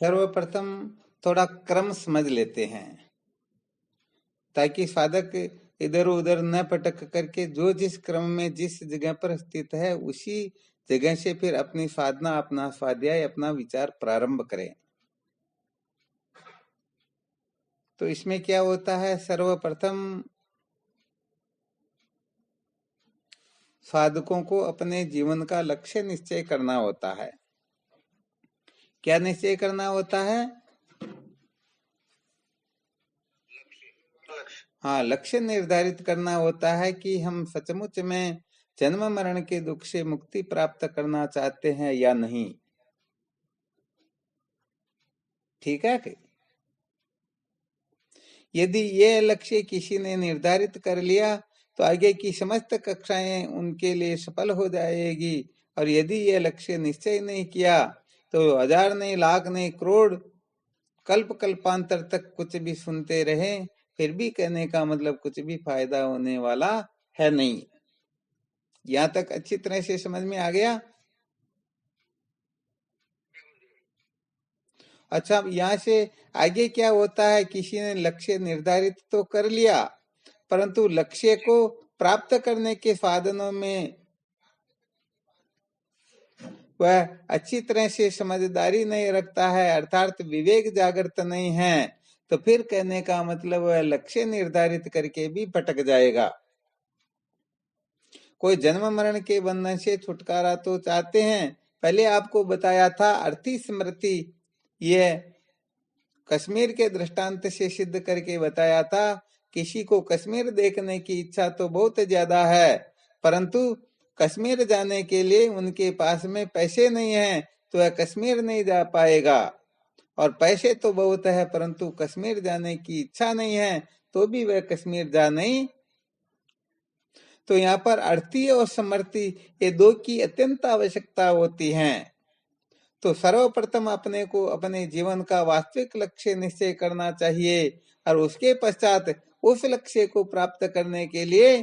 सर्वप्रथम थोड़ा क्रम समझ लेते हैं ताकि साधक इधर उधर न भटक करके जो जिस क्रम में जिस जगह पर स्थित है उसी जगह से फिर अपनी साधना, अपना स्वाध्याय, अपना विचार प्रारंभ करें। तो इसमें क्या होता है, सर्वप्रथम साधकों को अपने जीवन का लक्ष्य निश्चय करना होता है। क्या निश्चय करना होता है? हाँ, लक्ष्य निर्धारित करना होता है कि हम सचमुच में जन्म मरण के दुख से मुक्ति प्राप्त करना चाहते हैं या नहीं। ठीक है कि यदि ये लक्ष्य किसी ने निर्धारित कर लिया तो आगे की समस्त कक्षाएं उनके लिए सफल हो जाएगी, और यदि ये लक्ष्य निश्चय नहीं किया तो हजार नहीं, लाख नहीं, करोड़ कल्प कल्पांतर तक कुछ भी सुनते रहे, फिर भी कहने का मतलब कुछ भी फायदा होने वाला है नहीं। यहाँ तक अच्छी तरह से समझ में आ गया? अच्छा, यहाँ से आगे क्या होता है, किसी ने लक्ष्य निर्धारित तो कर लिया परंतु लक्ष्य को प्राप्त करने के साधनों में वह अच्छी तरह से समझदारी नहीं रखता है, अर्थात विवेक जागृत नहीं है, तो फिर कहने का मतलब वह लक्ष्य निर्धारित करके भी भटक जाएगा। कोई जन्म मरण के बंधन से छुटकारा तो चाहते हैं, पहले आपको बताया था अर्थी स्मृति, ये कश्मीर के दृष्टांत से सिद्ध करके बताया था। किसी को कश्मीर देखने की इच्छा तो बहुत ज्यादा है, परंतु कश्मीर जाने के लिए उनके पास में पैसे नहीं है, तो वह कश्मीर नहीं जा पाएगा। और पैसे तो बहुत है परंतु कश्मीर जाने की इच्छा नहीं है, तो भी वह कश्मीर जा नहीं। तो यहाँ पर अर्थी और समर्थी ये दो की अत्यंत आवश्यकता होती है। तो सर्वप्रथम अपने को अपने जीवन का वास्तविक लक्ष्य निश्चय करना चाहिए, और उसके पश्चात उस लक्ष्य को प्राप्त करने के लिए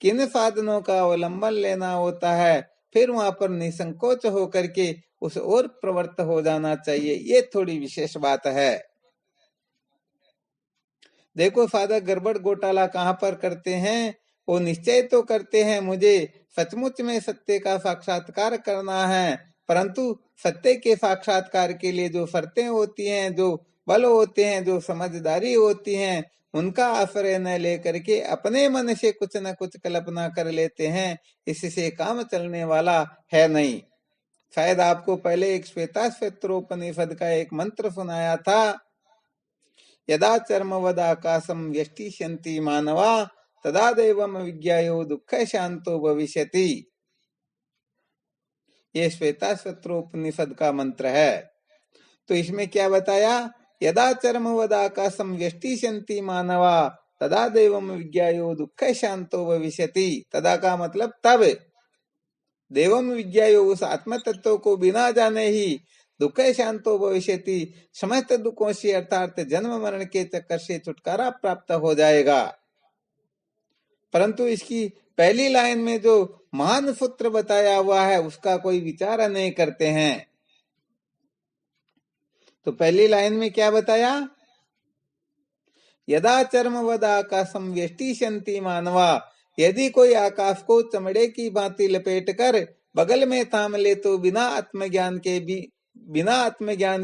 किन साधनों का अवलंबन लेना होता है, फिर वहां पर निसंकोच होकर के उस ओर प्रवृत्त हो जाना चाहिए। ये थोड़ी विशेष बात है। देखो, साधक गड़बड़ घोटाला कहाँ पर करते हैं, वो निश्चय तो करते हैं मुझे सचमुच में सत्य का साक्षात्कार करना है, परंतु सत्य के साक्षात्कार के लिए जो शर्तें होती हैं, जो बल होते हैं, जो समझदारी होती हैं, उनका आश्रय न लेकर के अपने मन से कुछ न कुछ कल्पना कर लेते हैं। इससे काम चलने वाला है नहीं। शायद आपको पहले एक श्वेताश्वेत्रोपनिषद का एक मंत्र सुनाया था, यदा चर्मवद आकाशम व्यष्टिष्यन्ति मानवा तदा दैवम विज्ञायो दुःख शांतो भविष्यति। ये श्वेताश्वेत्रोपनिषद का मंत्र है। तो इसमें क्या बताया, यदा चर्मवद आकाशम व्यष्टिष्यन्ति मानवा तदा दैवम विज्ञायो दुःख शांतो भविष्यति। तदा का मतलब तब, देवम विज्ञायो उस आत्म तत्व को बिना जाने ही दुख शांतो भविष्यति, समस्त दुखों से अर्थात जन्म मरण के चक्कर से छुटकारा प्राप्त हो जाएगा। परंतु इसकी पहली लाइन में जो महान सूत्र बताया हुआ है उसका कोई विचार नहीं करते हैं। तो पहली लाइन में क्या बताया, यदा चर्मवद आकाशम व्यष्टिष्यन्ति मानवा, यदि कोई आकाश को चमड़े की भांति लपेट कर बगल में थाम ले तो बिना आत्मज्ञान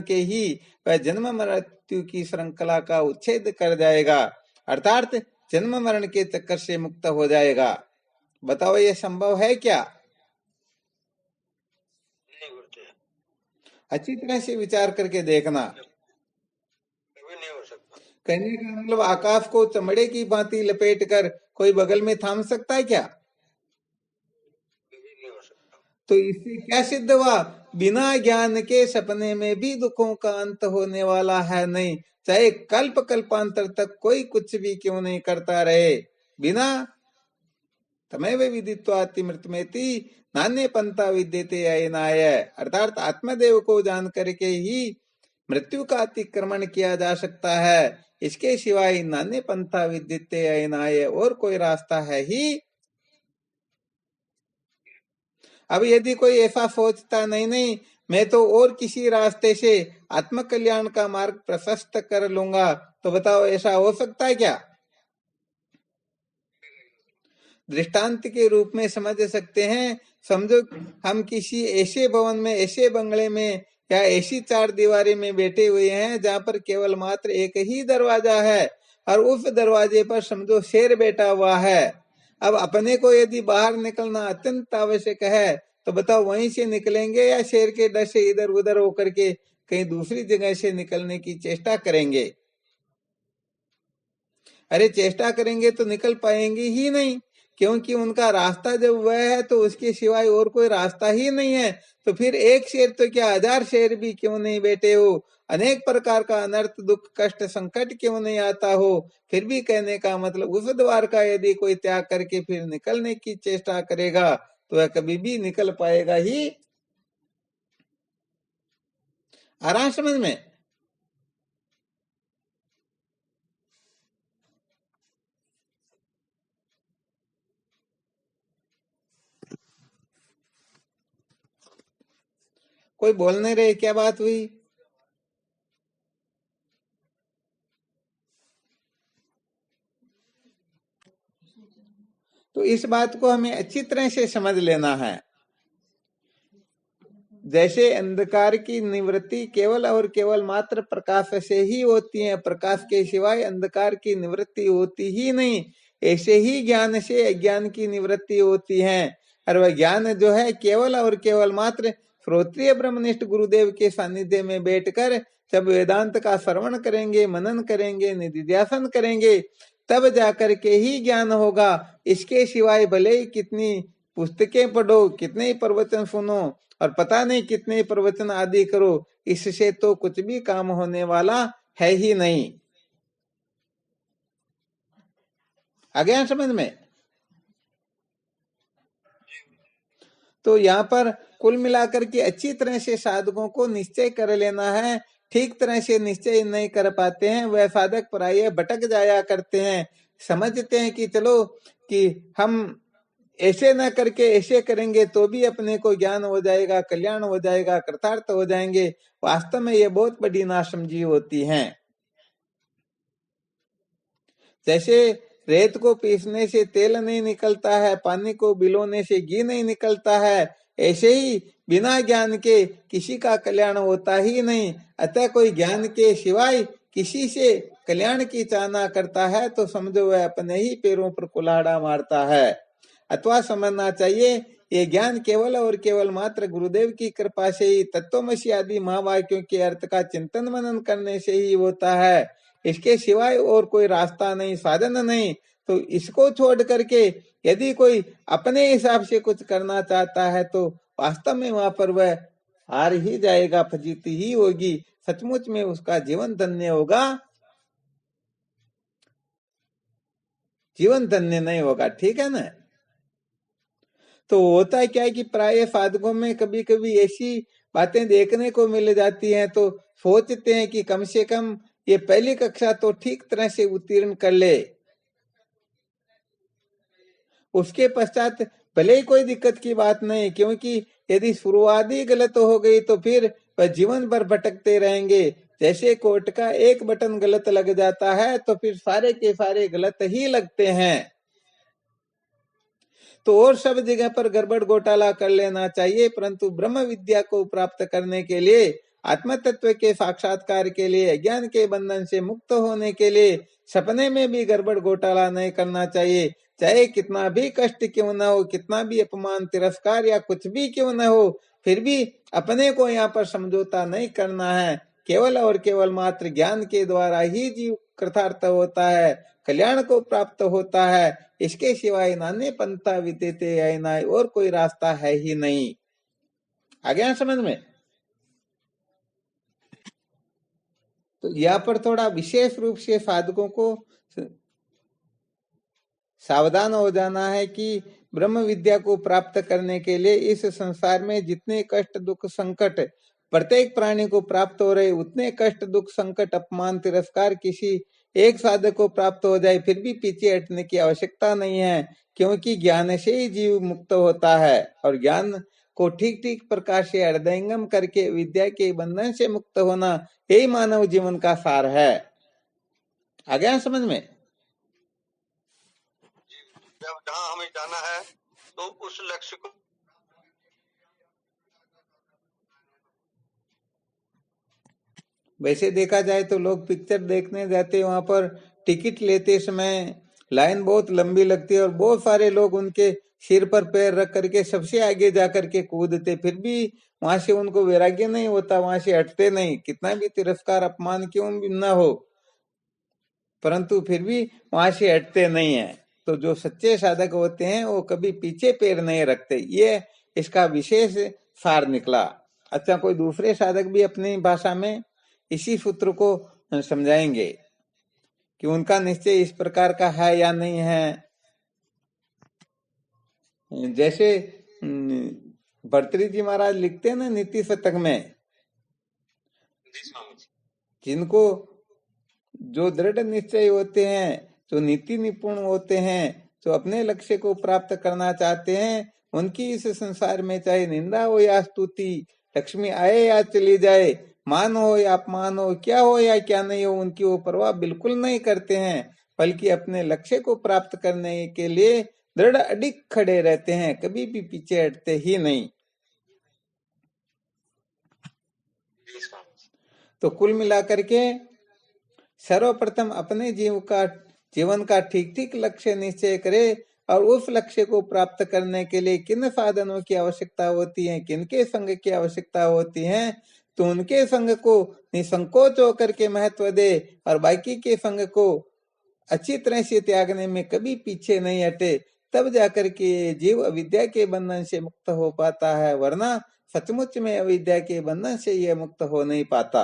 के ही वह जन्म मृत्यु की श्रृंखला का उच्छेद कर जाएगा, अर्थात जन्म मरण के चक्कर से मुक्त हो जाएगा। बताओ ये संभव है क्या? अच्छी तरह से विचार करके देखना। कहने का मतलब आकाश को चमड़े की भांति लपेट कर कोई बगल में थाम सकता है क्या? तो इससे क्या सिद्ध हुआ, बिना ज्ञान के सपने में भी दुखों का अंत होने वाला है नहीं, चाहे कल्प कल्पांतर तक कोई कुछ भी क्यों नहीं करता रहे। बिना तमेव विदित्वाति मृतमेति नान्य पंथा विद्यते अयनाय, अर्थात आत्मदेव को जान करके ही मृत्यु का अतिक्रमण किया जा सकता है। इसके सिवाय नान्य पंथा विद्यते अयनाय, और कोई रास्ता है ही। अब यदि कोई ऐसा सोचता नहीं मैं तो और किसी रास्ते से आत्म कल्याण का मार्ग प्रशस्त कर लूंगा। तो बताओ ऐसा हो सकता है क्या? दृष्टांत के रूप में समझ सकते हैं। समझो हम किसी ऐसे भवन में, ऐसे बंगले में या ऐसी चार दीवारी में बैठे हुए हैं जहां पर केवल मात्र एक ही दरवाजा है और उस दरवाजे पर समझो शेर बैठा हुआ है। अब अपने को यदि बाहर निकलना अत्यंत आवश्यक है तो बताओ वहीं से निकलेंगे या शेर के डर से इधर उधर होकर के कहीं दूसरी जगह से निकलने की चेष्टा करेंगे? अरे चेष्टा करेंगे तो निकल पाएंगे ही नहीं, क्योंकि उनका रास्ता जब वह है तो उसके सिवाय और कोई रास्ता ही नहीं है। तो फिर एक शेर तो क्या, 1000 शेर भी क्यों नहीं बैठे हो, अनेक प्रकार का अनर्थ, दुख, कष्ट, संकट क्यों नहीं आता हो, फिर भी कहने का मतलब उस द्वार का यदि कोई त्याग करके फिर निकलने की चेष्टा करेगा तो वह कभी भी निकल पाएगा ही? आ रहा समझ में? कोई बोल नहीं रहे, क्या बात हुई? तो इस बात को हमें अच्छी तरह से समझ लेना है। जैसे अंधकार की निवृत्ति केवल और केवल मात्र प्रकाश से ही होती है, प्रकाश के सिवाय अंधकार की निवृत्ति होती ही नहीं, ऐसे ही ज्ञान से अज्ञान की निवृत्ति होती है। और वह ज्ञान जो है केवल और केवल मात्र श्रोत्रिय ब्रह्मनिष्ठ गुरुदेव के सानिध्य में बैठकर जब वेदांत का श्रवण करेंगे, मनन करेंगे, निधिध्यासन करेंगे, तब जाकर के ही ज्ञान होगा। इसके सिवाय भले ही कितनी पुस्तकें पढ़ो, कितने ही प्रवचन सुनो और पता नहीं कितने प्रवचन आदि करो, इससे तो कुछ भी काम होने वाला है ही नहीं। आ गया समझ में? तो यहाँ पर कुल मिलाकर के अच्छी तरह से साधकों को निश्चय कर लेना है। ठीक तरह से निश्चय नहीं कर पाते हैं वह साधक प्रायः भटक जाया करते हैं। समझते हैं कि चलो कि हम ऐसे न करके ऐसे करेंगे तो भी अपने को ज्ञान हो जाएगा, कल्याण हो जाएगा, कृतार्थ हो जाएंगे। वास्तव में ये बहुत बड़ी नासमझी होती है। जैसे रेत को पीसने से तेल नहीं निकलता है, पानी को बिलोने से घी नहीं निकलता है, ऐसे ही बिना ज्ञान के किसी का कल्याण होता ही नहीं। अतः कोई ज्ञान के सिवाय किसी से कल्याण की चाहना करता है तो समझो वह अपने ही पैरों पर कुल्हाड़ा मारता है। अथवा समझना चाहिए ये ज्ञान केवल और केवल मात्र गुरुदेव की कृपा से ही, तत्वमसी आदि महावाक्यों के अर्थ का चिंतन मनन करने से ही होता है। इसके सिवाय और कोई रास्ता नहीं, साधन नहीं। तो इसको छोड़ करके यदि कोई अपने हिसाब से कुछ करना चाहता है तो वास्तव में वहां पर वह हार ही जाएगा, फजीती ही होगी, सचमुच में उसका जीवन धन्य होगा, जीवन धन्य नहीं होगा। ठीक है ना? तो होता क्या है कि प्राय साधकों में कभी कभी ऐसी बातें देखने को मिल जाती हैं तो सोचते हैं कि कम से कम ये पहली कक्षा तो ठीक तरह से उत्तीर्ण कर ले, उसके पश्चात भले ही कोई दिक्कत की बात नहीं, क्योंकि यदि शुरुआत ही गलत हो गई तो फिर वह जीवन भर भटकते रहेंगे। जैसे कोर्ट का एक बटन गलत लग जाता है तो फिर सारे के सारे गलत ही लगते हैं। तो और सब जगह पर गड़बड़ घोटाला कर लेना चाहिए, परंतु ब्रह्म विद्या को प्राप्त करने के लिए, आत्म तत्व के साक्षात्कार के लिए, अज्ञान के बंधन से मुक्त होने के लिए सपने में भी गड़बड़ घोटाला नहीं करना चाहिए। चाहे कितना भी कष्ट क्यों न हो, कितना भी अपमान, तिरस्कार या कुछ भी क्यों न हो, फिर भी अपने को यहाँ पर समझौता नहीं करना है। केवल और केवल मात्र ज्ञान के द्वारा ही जीव कृतार्थ होता है, कल्याण को प्राप्त होता है। इसके सिवाय नाने पंथा विद्यते अयनाय, और कोई रास्ता है ही नहीं। आ गया समझ में? तो यहाँ पर थोड़ा विशेष रूप से साधकों को सावधान हो जाना है कि ब्रह्म विद्या को प्राप्त करने के लिए इस संसार में जितने कष्ट, दुख, संकट प्रत्येक प्राणी को प्राप्त हो रहे, उतने कष्ट, दुख, संकट, अपमान, तिरस्कार किसी एक साधक को प्राप्त हो जाए फिर भी पीछे हटने की आवश्यकता नहीं है, क्योंकि ज्ञान से ही जीव मुक्त होता है। और ज्ञान को ठीक ठीक प्रकार से हृदयंगम करके विद्या के बंधन से मुक्त होना, यही मानव जीवन का सार है। आ गया समझ में? जब जहाँ हमें जाना है तो उस लक्ष्य को वैसे देखा जाए तो लोग पिक्चर देखने जाते, वहां पर टिकट लेते समय लाइन बहुत लंबी लगती है और बहुत सारे लोग उनके सिर पर पैर रख करके सबसे आगे जा करके कूदते, फिर भी वहां से उनको वैराग्य नहीं होता, वहां से हटते नहीं, कितना भी तिरस्कार अपमान क्यों भी न हो, परंतु फिर भी वहां से हटते नहीं है। तो जो सच्चे साधक होते हैं वो कभी पीछे पैर नहीं रखते, ये इसका विशेष सार निकला। अच्छा, कोई दूसरे साधक भी अपनी भाषा में इसी सूत्र को समझाएंगे कि उनका निश्चय इस प्रकार का है या नहीं है। जैसे भर्तृहरि जी महाराज लिखते हैं ना नीति शतक में, जिनको जो दृढ़ निश्चय होते हैं, जो नीति निपुण होते हैं, जो अपने लक्ष्य को प्राप्त करना चाहते हैं, उनकी इस संसार में चाहे निंदा हो या स्तुति, लक्ष्मी आए या चली जाए, मान हो या अपमान हो, क्या हो या क्या नहीं हो, उनकी वो परवाह बिल्कुल नहीं करते हैं, बल्कि अपने लक्ष्य को प्राप्त करने के लिए दृढ़ अडिग खड़े रहते हैं, कभी भी पीछे हटते ही नहीं। तो कुल मिलाकर के सर्वप्रथम अपने जीवन का ठीक ठीक लक्ष्य निश्चय करे और उस लक्ष्य को प्राप्त करने के लिए किन साधनों की आवश्यकता होती है, किनके संग की आवश्यकता होती है, तो उनके संग को निसंकोच होकर के महत्व दे और बाकी के संग को अच्छी तरह से त्यागने में कभी पीछे नहीं हटे, तब जाकर के जीव अविद्या के बंधन से मुक्त हो पाता है, वरना सचमुच में अविद्या के बंधन से यह मुक्त हो नहीं पाता।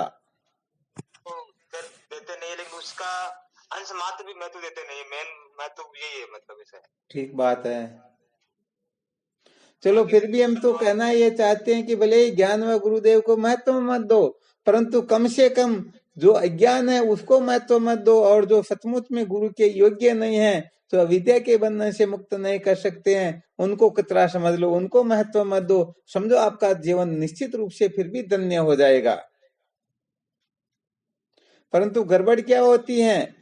देते नहीं, लेकिन उसका अंश मात्र भी महत्व देते नहीं, मेन महत्व यही है, मतलब ऐसा है। ठीक बात है। चलो फिर भी हम तो कहना ये चाहते हैं कि भले ही ज्ञान व गुरुदेव को महत्व मत दो, परंतु कम से कम जो अज्ञान है उसको महत्व मत दो, और जो सचमुच में गुरु के योग्य नहीं है, तो अविद्या के बंधन से मुक्त नहीं कर सकते हैं, उनको कतरा समझ लो, उनको महत्व मत दो, समझो आपका जीवन निश्चित रूप से फिर भी धन्य हो जाएगा। परंतु गड़बड़ क्या होती है,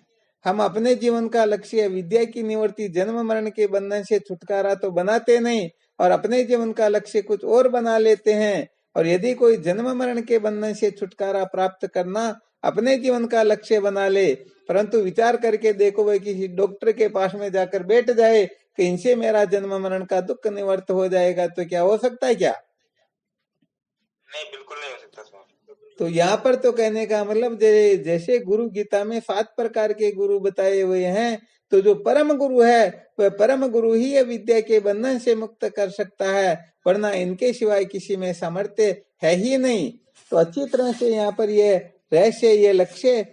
हम अपने जीवन का लक्ष्य विद्या की निवृत्ति, जन्म मरण के बंधन से छुटकारा तो बनाते नहीं, और अपने जीवन का लक्ष्य कुछ और बना लेते हैं। और यदि कोई जन्म मरण के बंधन से छुटकारा प्राप्त करना अपने जीवन का लक्ष्य बना ले, परंतु विचार करके देखो भाई किसी डॉक्टर के पास में जाकर बैठ जाए कि इनसे मेरा जन्म मरण का दुख निवृत्त हो जाएगा, तो क्या हो सकता है? क्या नहीं, बिल्कुल नहीं हो सकता। तो यहाँ पर तो कहने का मतलब जैसे गुरु गीता में 7 प्रकार के गुरु बताए हुए हैं, तो जो परम गुरु है वह परम गुरु ही विद्या के बंधन से मुक्त कर सकता है, वरना इनके सिवाय किसी में सामर्थ्य है ही नहीं। तो अच्छी तरह से यहाँ पर ये रहस्य, ये लक्ष्य,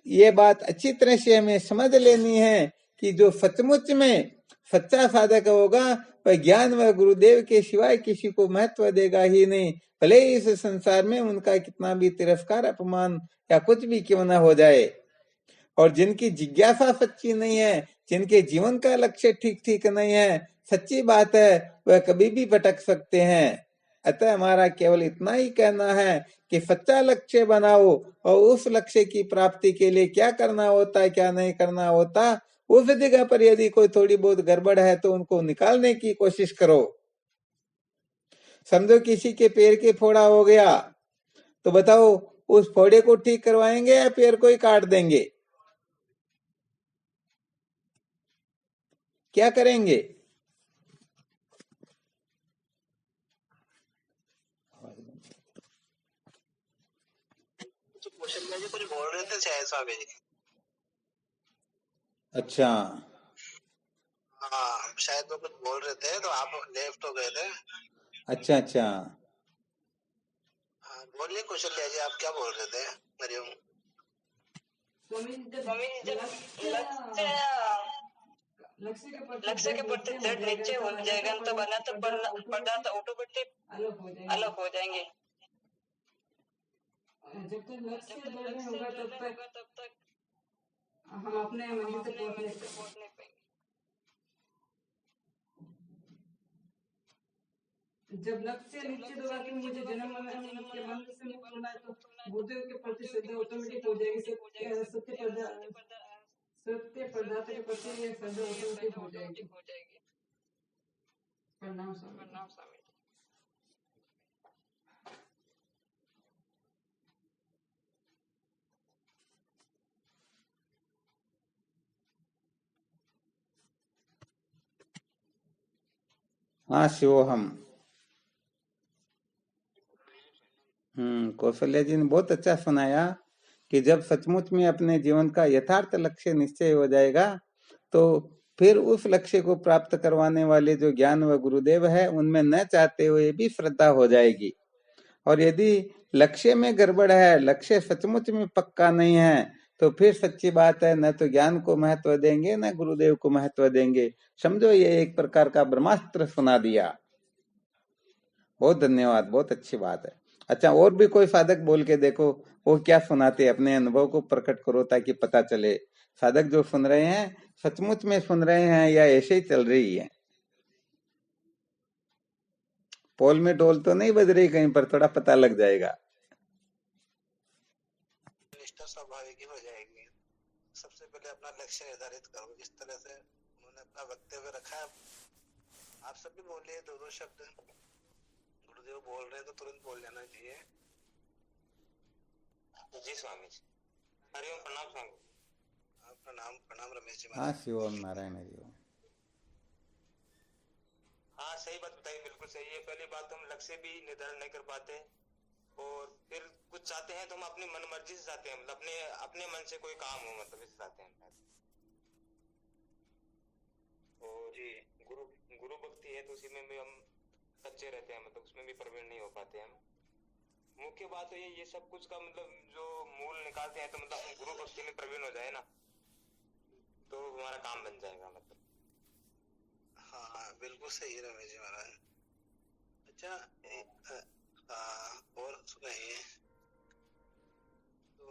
ये बात अच्छी तरह से हमें समझ लेनी है कि जो सचमुच में सच्चा साधक होगा वह ज्ञान व गुरुदेव के सिवाय किसी को महत्व देगा ही नहीं, भले ही इस संसार में उनका कितना भी तिरस्कार, अपमान या कुछ भी क्यों न हो जाए। और जिनकी जिज्ञासा सच्ची नहीं है, जिनके जीवन का लक्ष्य ठीक ठीक नहीं है, सच्ची बात है, वह कभी भी भटक सकते हैं। अतः हमारा केवल इतना ही कहना है कि सच्चा लक्ष्य बनाओ और उस लक्ष्य की प्राप्ति के लिए क्या करना होता है, क्या नहीं करना होता, उस जगह पर यदि कोई थोड़ी बहुत गड़बड़ है तो उनको निकालने की कोशिश करो। समझो किसी के पैर के फोड़ा हो गया, तो बताओ उस फोड़े को ठीक करवाएंगे या पैर को ही काट देंगे? क्या करेंगे? कुछ बोल रहे थे शायद स्वामी जी। अच्छा, हाँ, शायद वो कुछ बोल रहे थे तो आप लेफ्ट हो गए थे। अच्छा अच्छा, बोलिए कौशल्या जी, आप क्या बोल रहे थे? हरिओम। स्वामी जी, जब लक्ष्य के प्रति दृढ़ निश्चय हो जाएगा तो बना तो पदार्थ ऑटोमेटिक अलग हो जाएंगे। जब तक लक्ष्य दृढ़ नहीं होगा तब तक हम अपने मंजिल तक पहुंच नहीं पाएंगे। जब लक्ष्य निश्चित होगा कि मुझे जन्म मरण के बंध से मुक्त होना है, तो गुरुदेव के प्रति श्रद्धा ऑटोमेटिक हो जाएगी। सत्य पदार्थ के प्रति श्रद्धा ऑटोमेटिक हो जाएगी। प्रणाम स्वामी। हाँ शिवोहम। कौशल्या जी ने बहुत अच्छा सुनाया कि जब सचमुच में अपने जीवन का यथार्थ लक्ष्य निश्चय हो जाएगा तो फिर उस लक्ष्य को प्राप्त करवाने वाले जो ज्ञान व गुरुदेव है उनमें न चाहते हुए भी श्रद्धा हो जाएगी। और यदि लक्ष्य में गड़बड़ है, लक्ष्य सचमुच में पक्का नहीं है, तो फिर सच्ची बात है न तो ज्ञान को महत्व देंगे न गुरुदेव को महत्व देंगे। समझो ये एक प्रकार का ब्रह्मास्त्र सुना दिया। बहुत धन्यवाद, बहुत अच्छी बात है। अच्छा, और भी कोई साधक बोल के देखो वो क्या सुनाते, अपने अनुभव को प्रकट करो ताकि पता चले साधक जो सुन रहे हैं सचमुच में सुन रहे हैं या ऐसे ही चल रही है। पोल में डोल तो नहीं बज रही कहीं पर, थोड़ा पता लग जाएगा। निष्ठा स्वाभाविक ही हो जाएगी। सबसे पहले अपना लक्ष्य निर्धारित करो, जिस तरह से उन्होंने अपना वक्तव्य रखा है। आप सभी बोलिए दो दो शब्द। गुरुदेव बोल रहे हैं तो तुरंत बोल जाना चाहिए। जी स्वामी जी। हरिओम, प्रणाम स्वामी। प्रणाम प्रणाम रमेश जी। हाँ शिवम नारायण जी। हाँ सही बात बताई, बिल्कुल सही है। पहली बात हम लक्ष्य भी निर्धारण नहीं कर पाते और फिर कुछ चाहते हैं तो हम अपनी मन मर्जी से चाहते हैं, मतलब अपने मन से कोई काम हो, मतलब इसे चाहते हैं। और जी गुरु भक्ति है तो उसी में भी हम कच्चे रहते हैं, मतलब उसमें भी प्रवीण नहीं हो पाते हम। मुख्य बात तो ये सब कुछ का मतलब जो मूल निकालते हैं तो मतलब हम गुरु भक्ति में प्रवीण हो जाए ना तो हमारा काम बन जाएगा मतलब। हाँ बिल्कुल सही रमेश जी महाराज। अच्छा और सुनाइए। तो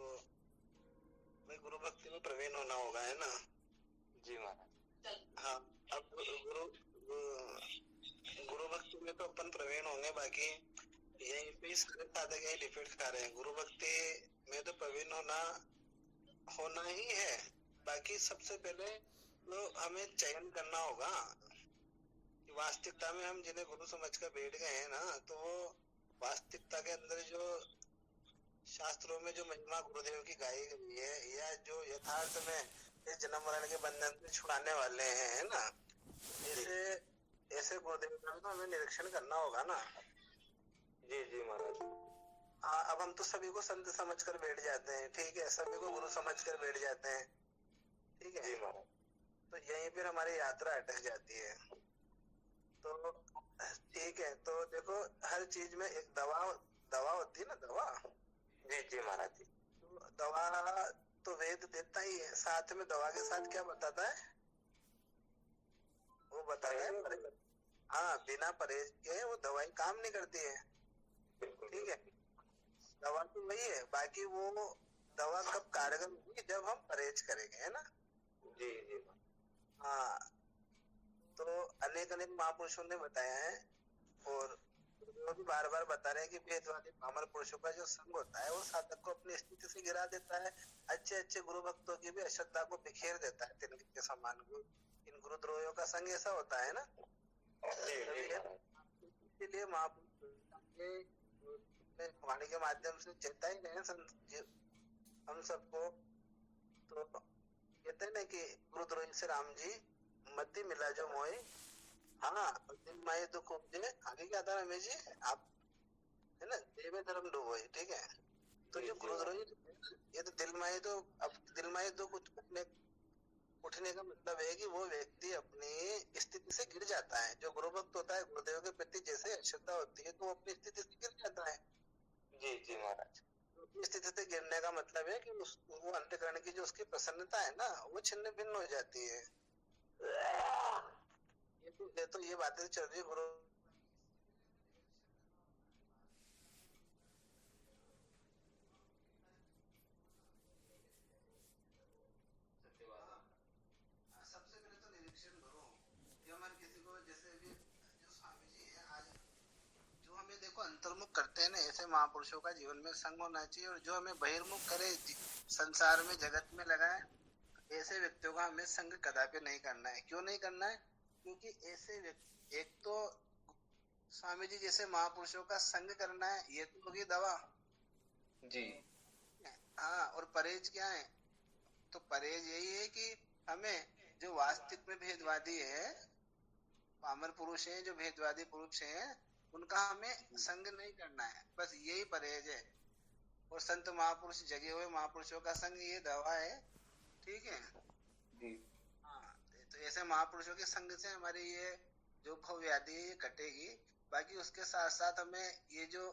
मैं गुरु भक्ति में प्रवीण होना होगा, है ना? जी महाराज। हाँ, अब गुरु भक्ति में तो अपन प्रवीण होंगे, बाकी यही पे सारे साधक यही डिफेक्ट खा रहे हैं। गुरु भक्ति में तो प्रवीण होना ही है। बाकी सबसे पहले तो हमें चयन करना होगा कि वास्तविकता में हम जिन्हें गुरु समझकर बैठ गए हैं ना, तो वास्तविकता के अंदर जो शास्त्रों में जो महिमा गुरुदेव की गाई गई है या जो यथार्थ में इस जन्म मरण के बंधन से छुड़ाने वाले हैं, है ना, ऐसे गुरुदेव का तो हमें निरीक्षण करना होगा ना। जी जी महाराज। हाँ, अब हम तो सभी को संत समझ कर बैठ जाते हैं, ठीक है, सभी को गुरु समझ कर बैठ जाते हैं, ठीक है। जी महाराज। तो यहीं पर हमारी यात्रा अटक जाती है। तो ठीक है, तो देखो हर चीज में एक दवा होती है ना, दवा। जी जी महाराज जी। तो दवा तो वेद देता ही है, साथ में दवा के साथ क्या बताता है? वो बताता है हाँ, बिना परहेज के वो दवाई काम नहीं करती है, ठीक है। दवा तो वही है, बाकी वो दवा कब कारगर होगी? जब हम परहेज करेंगे, है ना। जी जी। हाँ, तो अनेक महापुरुषों ने बताया है और वो भी बार बार बता रहे हैं कि भेदवादी पामर पुरुषों का जो संग होता है वो साधक को अपनी स्थिति से गिरा देता है। अच्छे गुरु भक्तों की भी अश्रद्धा को बिखेर देता है तिनके के समान। इन गुरुद्रोहियों का संग ऐसा होता है ना। इसलिए वाणी के माध्यम से चेता ही नहीं हम सबको। तो कहते हैं ना कि गुरुद्रोही से राम जी मध्य मिला जो मोए, हाँ, दिल माये दुख उपजे। आगे क्या था रमेश जी आप, है ना, देवे धर्म डूबो, ठीक है। तो जो गुरुद्रोही ये तो दिल माये, तो अब दिल माये दुख उठने का मतलब है कि वो व्यक्ति अपनी स्थिति से गिर जाता है। जो गुरु भक्त होता है, गुरुदेव के प्रति जैसे अश्रद्धा होती है तो वो अपनी स्थिति से गिर जाता है। जी जी महाराज। स्थिति से गिरने का मतलब है कि वो अंतःकरण की जो उसकी प्रसन्नता है ना, वो छिन्न भिन्न हो जाती है। तो ये बातें चल रही है गुरु सबसे पहले तो निरीक्षण करो कि हमारे किसी को, जैसे भी जो स्वामी जी है आज को अंतर्मुख करते हैं ना, ऐसे महापुरुषों का जीवन में संग होना चाहिए। और जो हमें बहिर्मुख करे, संसार में जगत में लगाए, ऐसे व्यक्तियों का हमें संग कदापि नहीं करना है। क्यों नहीं करना है? क्योंकि ऐसे व्यक्ति, एक तो स्वामी जी जैसे महापुरुषों का संग करना है, ये तो होगी दवा जी। हाँ। और परहेज क्या है? तो परहेज यही है कि हमें जो वास्तविक में भेदवादी है, पामर पुरुष है, जो भेदवादी पुरुष है, उनका हमें संग नहीं करना है, बस यही परहेज है। और संत महापुरुष, जगे हुए महापुरुषों का संग ये दवा है, ठीक है जी। हाँ। तो ऐसे महापुरुषों के संग से हमारी ये जो भव व्याधि है ये कटेगी। बाकी उसके साथ साथ हमें ये जो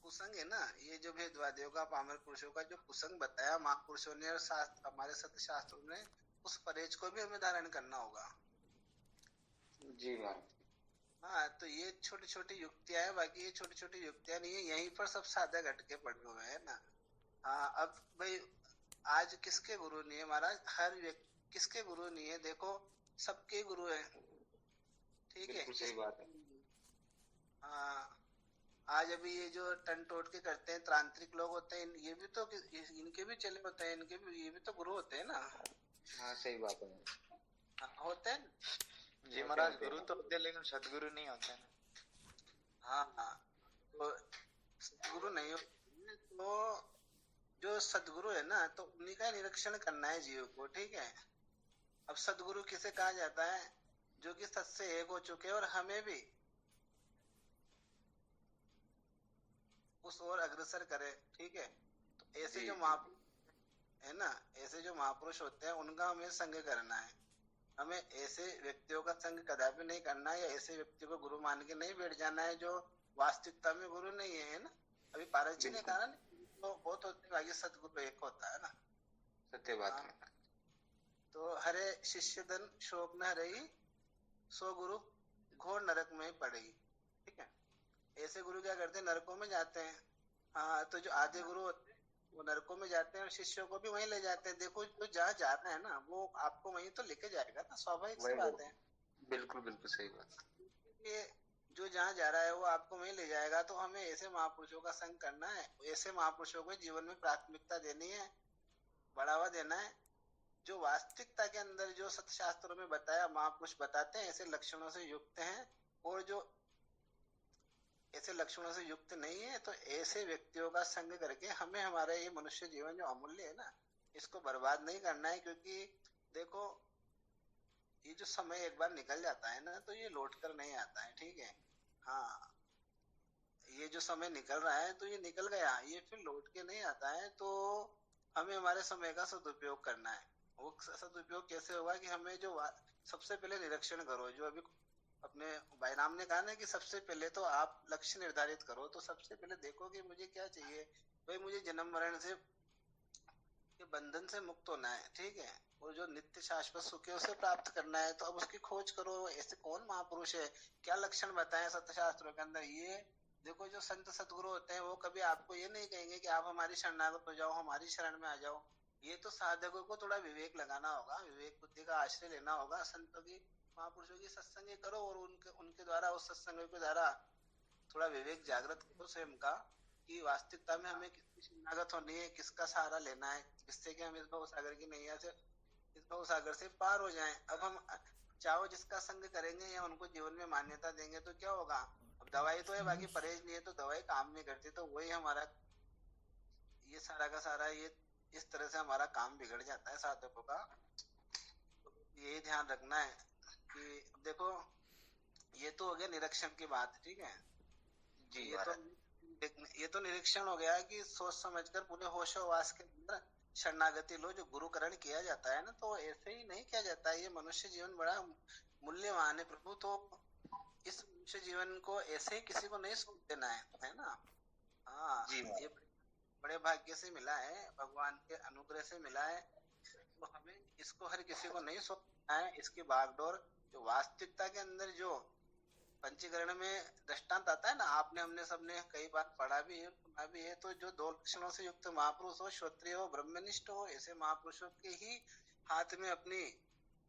कुसंग है ना, ये जो भेदवादियों का, पामर पुरुषों का जो कुसंग बताया महापुरुषों ने और शास्त्र, हमारे सत्य शास्त्रों ने, उस परहेज को भी हमें धारण करना होगा। जी महाराज। हाँ, तो ये छोटी छोटी युक्तियां हैं। बाकी ये छोटी छोटी युक्तियां नहीं है, यहीं पर सब साधक अटके पड़े हुए हैं ना। हाँ, अब भाई आज किसके गुरु नहीं है महाराज? हर व्यक्ति किसके गुरु नहीं है? देखो, सबके गुरु है, ठीक है। बिल्कुल सही बात है। हाँ, आज अभी ये जो टन टोट के करते हैं तांत्रिक लोग होते हैं, ये भी तो इनके भी चले होते हैं, इनके भी, ये भी तो गुरु होते हैं ना। हाँ सही बात है। हाँ, होते हैं। जी महाराज, गुरु तो होते हैं लेकिन सदगुरु नहीं होते हैं। हाँ हाँ, तो सदगुरु नहीं होते, तो जो सदगुरु है ना, तो उन्हीं का निरीक्षण करना है जीव को, ठीक है। अब सदगुरु किसे कहा जाता है? जो कि सत से एक हो चुके और हमें भी उस ओर अग्रसर करे, ठीक है। तो ऐसे जो महापुरुष है ना, ऐसे जो महापुरुष होते हैं, उनका हमें संग करना है। हमें ऐसे व्यक्तियों का संग कदापि नहीं करना है, या ऐसे व्यक्ति को गुरु मान के नहीं बैठ जाना है जो वास्तविकता में गुरु नहीं है ना। अभी पारस जी ने कहा ना, तो बहुत होते, बाकी सदगुरु एक होता है ना। सत्य बात है। तो हरे शिष्य धन शोक न हरई, सो गुरु घोर नरक में पड़ेगी, ठीक है। ऐसे गुरु क्या करते हैं? नरकों में जाते हैं। हाँ, तो जो आधे गुरु होते हैं वो नरकों में जाते हैं और शिष्यों को भी वहीं ले जाते हैं। देखो, जो जहाँ जाना है ना, वो आपको वहीं तो लेके जाएगा ना, स्वाभाविक सी बात है। बिल्कुल बिल्कुल सही बात। ये जो जहाँ जा रहा है वो आपको वहीं ले जाएगा। तो हमें ऐसे महापुरुषों का संग करना है, ऐसे महापुरुषों को जीवन में प्राथमिकता देनी है, बढ़ावा देना है। जो वास्तविकता के अंदर जो सत्य शास्त्रों में बताया, महापुरुष बताते हैं ऐसे लक्षणों से युक्त हैं, और जो ऐसे लक्षणों से युक्त नहीं है, तो ऐसे व्यक्तियों का संग करके हमें हमारा ये मनुष्य जीवन जो अमूल्य है ना, इसको बर्बाद नहीं करना है। क्योंकि देखो, ये जो समय एक बार निकल जाता है ना, तो ये लौट कर नहीं आता है, ठीक है। हाँ, ये जो समय निकल रहा है तो ये निकल गया, ये फिर लौट के नहीं आता है। तो हमें हमारे समय का सदुपयोग करना है। वो सदुपयोग कैसे होगा? कि हमें जो सबसे पहले निरीक्षण करो, जो अभी अपने भाई राम ने कहा ना, कि सबसे पहले तो आप लक्ष्य निर्धारित करो। तो सबसे पहले देखो कि मुझे क्या चाहिए। भाई, मुझे जन्म मरण से के बंधन से मुक्त होना है, ठीक है। और जो नित्य शाश्वत सुख है उसे प्राप्त करना है। तो अब उसकी खोज करो, ऐसे कौन महापुरुष है, क्या लक्षण बताए सत्य शास्त्रों के अंदर। ये देखो, जो संत सतगुरु होते हैं वो कभी आपको ये नहीं कहेंगे कि आप हमारी शरणागत हो जाओ, हमारी शरण में आ जाओ। ये तो साधकों को थोड़ा विवेक लगाना होगा, विवेक बुद्धि का आश्रय लेना होगा। संतों की, महापुरुषों की सत्संग करो, और उनके द्वारा, उस सत्संग के द्वारा थोड़ा विवेक जागृत करो स्वयं का, कि वास्तविकता में हमें किसकी शरणागत होनी है, किसका सहारा लेना है, जिससे कि हम इस भव सागर की नैया से, इस भव सागर से पार हो जाएं। अब हम चाहो जिसका संग करेंगे या उनको जीवन में मान्यता देंगे तो क्या होगा? अब दवाई तो है, बाकी परहेज नहीं है, तो दवाई काम नहीं करती। तो वही हमारा ये सारा का सारा, ये इस तरह से हमारा काम बिगड़ जाता है साधकों का। यही ध्यान रखना है कि देखो, ये तो हो गया निरीक्षण की बात, ठीक है जी। ये तो निरीक्षण हो गया कि सोच समझकर पूरे होशोवास के अंदर शरणागति लो, जो गुरुकरण किया जाता है ना। तो ऐसे ही नहीं किया जाता है, ये मनुष्य जीवन बड़ा मूल्यवान है प्रभु। तो इस मनुष्य जीवन को ऐसे ही किसी को नहीं सौंप देना है ना। हाँ, ये बड़े भाग्य से मिला है, भगवान के अनुग्रह से मिला है। तो हमें इसको हर किसी को नहीं सौंपना है। इसकी बागडोर जो वास्तविकता के अंदर जो पंचीकरण में दृष्टांत आता है ना, आपने, हमने सबने कई बार पढ़ा भी है, सुना भी है। तो जो दो लक्षणों से युक्त महापुरुष हो, क्षत्रिय हो, ब्रह्मनिष्ठ हो, ऐसे महापुरुषों के ही हाथ में अपनी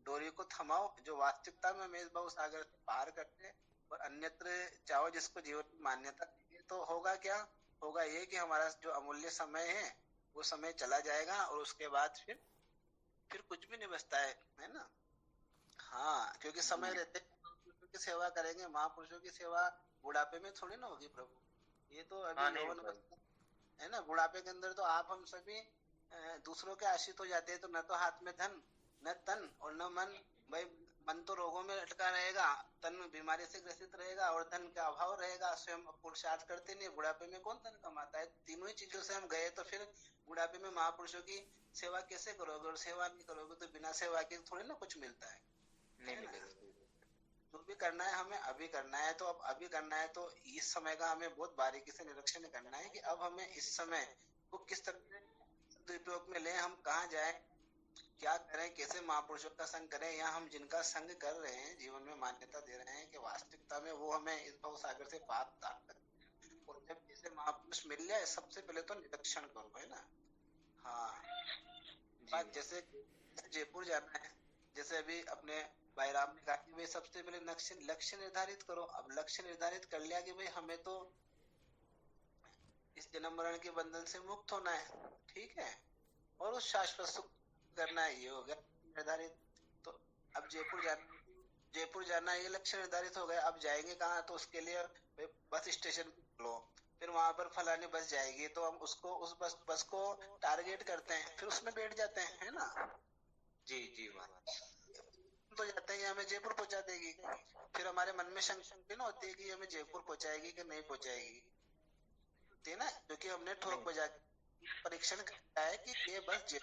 डोरी को थमाओ, जो वास्तविकता में मेष बहु सागर से पार करते, और अन्यत्र चाहो जिसको जीवन में मान्यता देंगे तो होगा क्या, होगा ये कि हमारा जो अमूल्य समय है वो समय चला जाएगा और उसके बाद फिर कुछ भी नहीं बचता है ना। हाँ, क्योंकि समय रहते महापुरुषों की सेवा करेंगे, महापुरुषों की सेवा बुढ़ापे में थोड़ी ना होगी प्रभु। ये तो हाँ, अभी नहीं यौवन होगा। अवस्था है ना, बुढ़ापे के अंदर तो आप हम सभी दूसरों के आश्रित हो जाते हैं, तो न तो हाथ में धन, न तन और न मन। भाई मन तो रोगों में अटका रहेगा, तन बीमारी से ग्रसित रहेगा और धन का अभाव रहेगा, स्वयं पुरुषार्थ करते नहीं। बुढ़ापे में कौन धन कमाता है? तीनों ही चीजों से हम गए तो फिर बुढ़ापे में महापुरुषों की सेवा कैसे करोगे? और सेवा नहीं करोगे तो बिना सेवा के थोड़ी ना कुछ मिलता है नहीं ना। मिलेगा। जो भी करना है हमें अभी करना है, तो अब अभी करना है तो इस समय का हमें बहुत बारीकी से निरीक्षण करना है कि अब हमें इस समय को किस तरह से सदुपयोग में लें, हम कहाँ जाएं, क्या करें, कैसे महापुरुषों का संग करें, या हम जिनका संग कर रहे हैं जीवन में मान्यता दे रहे हैं कि वास्तविकता में वो हमें इस भव सागर से पार उतार सकते। और जब जैसे महापुरुष मिल जाए सबसे पहले तो निरीक्षण करो, है ना। हाँ, बात जैसे जयपुर जाना है, जैसे अभी अपने भाई राम ने कहा कि भाई सबसे पहले लक्ष्य निर्धारित करो। अब लक्ष्य निर्धारित कर लिया कि भाई हमें तो इस जन्म मरण के बंधन से मुक्त होना है, ठीक है, और उस शाश्वत सुख करना है, ये हो गया निर्धारित। तो अब जयपुर जाना ये लक्ष्य निर्धारित हो गया। अब जाएंगे कहाँ? तो उसके लिए बस स्टेशन लो, फिर वहां पर फलानी बस जाएगी, तो हम उसको उस बस को टारगेट करते हैं, फिर उसमें बैठ जाते हैं, है ना। जी जी महाराज। तो जाते हैं कि हमें जयपुर पहुंचा देगी, फिर हमारे मन में शंका ना होती है कि हमें जयपुर पहुंचाएगी कि नहीं पहुंचाएगी, होती है ना, क्योंकि हमने ठोक बजा परीक्षण किया है कि ये बस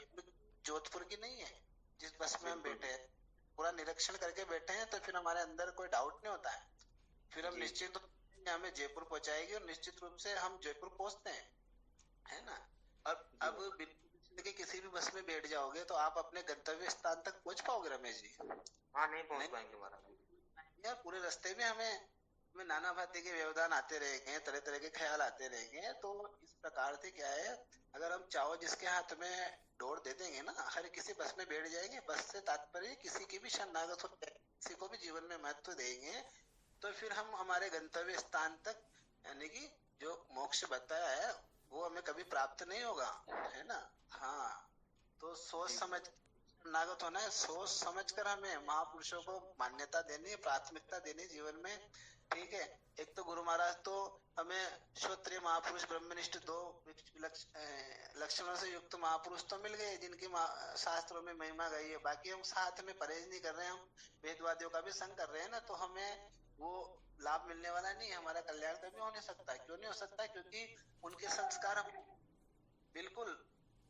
जोधपुर की नहीं है जिस बस में हम बैठे हैं। पूरा निरीक्षण करके बैठे हैं, तो फिर हमारे अंदर कोई डाउट नहीं होता है। फिर हम निश्चित हमें जयपुर पहुंचाएगी और निश्चित रूप से हम जयपुर पहुंचते हैं, है ना। अब कि किसी भी बस में बैठ जाओगे तो आप अपने गंतव्य स्थान तक पहुंच पाओगे रमेश जी? हाँ, नहीं पहुंच पाएंगे महाराज। यार पूरे रास्ते में हमें नाना भांति के व्यवधान आते रहेंगे, तरह तरह के ख्याल आते रहेंगे। तो इस प्रकार से क्या है, अगर हम चाहो जिसके हाथ में डोर दे देंगे ना, हर किसी बस में बैठ जाएंगे, बस से तात्पर्य किसी की भी शरणागत हो जाए, किसी को भी जीवन में महत्व देंगे, तो फिर हम हमारे गंतव्य स्थान तक, यानी कि जो मोक्ष बताया है वो हमें कभी प्राप्त नहीं होगा, है ना। हाँ, तो सोच समझ नागत होना है, सोच समझकर हमें महापुरुषों को मान्यता देनी, प्राथमिकता देनी जीवन में, ठीक है। एक तो गुरु महाराज तो हमें श्रोत्रिय महापुरुष ब्रह्मनिष्ठ दो लक्षणों से युक्त महापुरुष तो मिल गए जिनकी शास्त्रों में महिमा गई है। बाकी हम साथ में परहेज नहीं कर रहे हैं, हम वेदवादियों का भी संग कर रहे हैं ना, तो हमें वो लाभ मिलने वाला नहीं है, हमारा कल्याण कभी हो नहीं सकता। क्यों नहीं हो सकता? क्योंकि उनके संस्कार हम बिल्कुल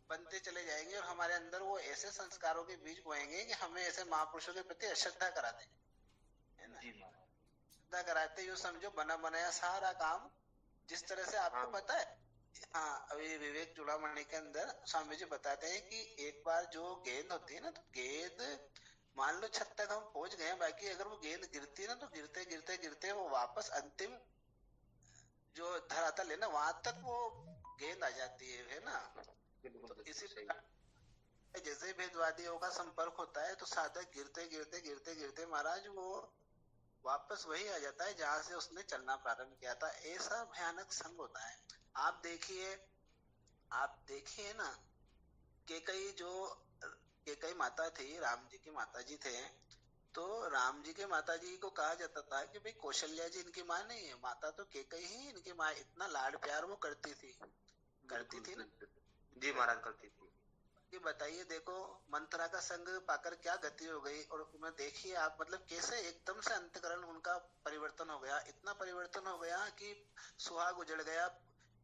बनते चले जाएंगे और हमारे अंदर वो ऐसे संस्कारों के बीज बोएंगे कि हमें ऐसे महापुरुषों के प्रति अश्रद्धा करा देंगे, है ना। श्रद्धा कराते यूँ समझो बना बनाया सारा काम, जिस तरह से आपको पता है। हाँ, अभी विवेक चूड़ामणि के अंदर स्वामी जी बताते हैं कि एक बार जो गेंद होती है ना, तो गेंद मान लो छत तक हम पहुंच गए, बाकी अगर वो गेंद गिरती है ना, तो गिरते गिरते गिरते वो वापस अंतिम जो धरातल है ना, वहां तक वो गेंद आ जाती है ना। तो इसी प्रकार जैसे भेदवादियों का संपर्क होता है, तो साधक गिरते गिरते गिरते गिरते महाराज वो वापस वही आ जाता है जहां से उसने चलना प्रारंभ किया था। ऐसा भयानक संग होता है। आप देखिए ना, केकई माता थी, राम जी की माता जी थे, तो राम जी के माता जी को कहा जाता था कि भाई कौशल्या जी इनकी माँ नहीं है, माता तो केकई ही इनकी माँ। इतना लाड प्यार वो करती थी ना। जी महाराज, करती थी। ये बताइए, देखो मंत्रा का संग पाकर क्या गति हो गई, और उन्हें देखिए आप, मतलब कैसे एकदम से अंतकरण उनका परिवर्तन हो गया। इतना परिवर्तन हो गया कि सुहाग उजड़ गया,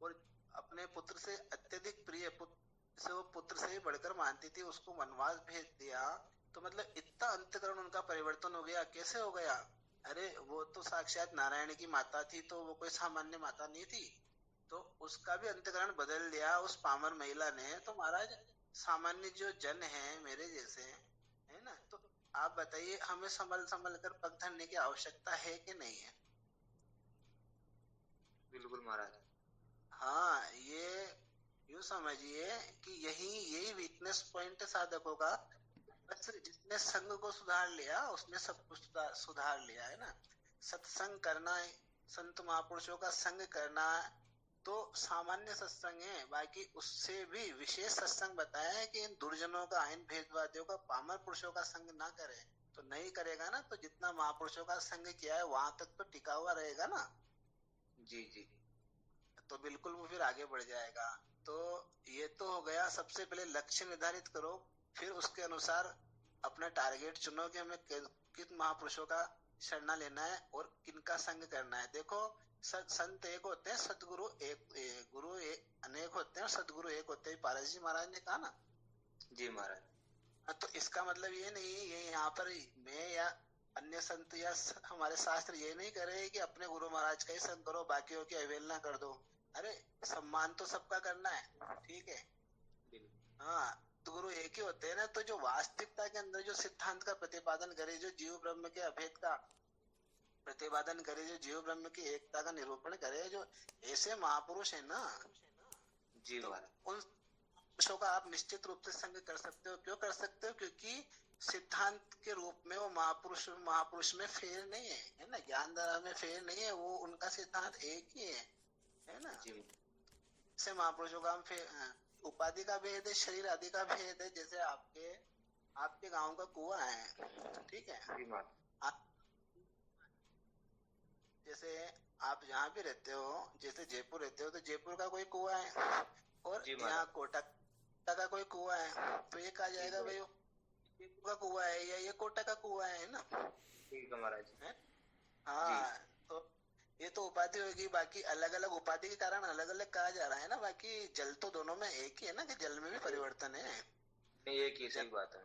और अपने पुत्र से अत्यधिक प्रिय पुत्र से वो पुत्र से ही बढ़कर मानती थी, उसको वनवास भेज दिया। तो मतलब इतना अंतकरण उनका परिवर्तन हो गया। कैसे हो गया? अरे वो तो साक्षात नारायण की माता थी, तो वो कोई सामान्य माता नहीं थी। तो उसका भी अंतकरण बदल दिया उस पामर महिला ने। तो महाराज सामान्य जो जन है मेरे जैसे, है ना, तो आप बताइए हमें संभल संभल कर पग धरने की आवश्यकता है कि नहीं है? बिल्कुल महाराज। हाँ, ये यूँ समझिए कि यही वीकनेस पॉइंट साधकों का। बस जिसने संघ को सुधार लिया उसने सब कुछ सुधार लिया, है ना। सत्संग करना है, संत महापुरुषों का संग करना है, तो सामान्य सत्संग है। बाकी उससे भी विशेष सत्संग बताया है कि इन दुर्जनों का, इन भेदवादियों का, पामर पुरुषों का संग ना करे। तो नहीं करेगा ना, तो जितना महापुरुषों का संग किया है वहां तक तो टिका हुआ रहेगा ना। जी जी तो बिल्कुल वो फिर आगे बढ़ जाएगा। तो ये तो हो गया, सबसे पहले लक्ष्य निर्धारित करो, फिर उसके अनुसार अपना टारगेट चुनो कि हमें किन महापुरुषों का शरणा लेना है और किनका संग करना है। देखो संत एक होते हैं, सदगुरु एक गुरु अनेक होते हैं, सदगुरु एक होते हैं, पारस जी महाराज ने कहा ना। जी महाराज। तो इसका मतलब ये नहीं, ये यहाँ पर मैं या अन्य संत या हमारे शास्त्र ये नहीं कर रहे कि अपने गुरु महाराज का ही संग करो, बाकियों की अवहेलना कर दो। अरे सम्मान तो सबका करना है, ठीक है। हाँ, तो गुरु एक ही होते हैं ना। तो जो वास्तविकता के अंदर जो सिद्धांत का प्रतिपादन करे, जो जीव ब्रह्म के अभेद का प्रतिपादन करे, जो जीव ब्रह्म की एकता का निरूपण करे, जो ऐसे महापुरुष है ना, जी तो महाराज। उन पुरुषों का आप निश्चित रूप से संग कर सकते हो। क्यों कर सकते हो? क्योंकि सिद्धांत के रूप में वो महापुरुष में फेर नहीं है ना, ज्ञान धारा में फेर नहीं है, वो उनका सिद्धांत एक ही है ना। जी से महापुरुषों का हम उपाधि का भेद है, शरीर आदि का भेद है। जैसे आपके गांव का कुआं है, ठीक है। जी महाराज। जैसे आप जहाँ भी रहते हो, जैसे जयपुर रहते हो, तो जयपुर का कोई कुआं है और यहाँ कोटा का कोई कुआं है, तो ये कहा जाएगा भाई जयपुर का कुआं है या ये कोटा का कुआं है ना। ठीक है महाराज। हाँ, तो ये तो उपाधि होगी। बाकी अलग अलग उपाधि के कारण अलग अलग कहा जा रहा है ना। बाकी जल तो दोनों में एक ही है ना, कि जल में भी परिवर्तन है। नहीं, एक ही सही बात है।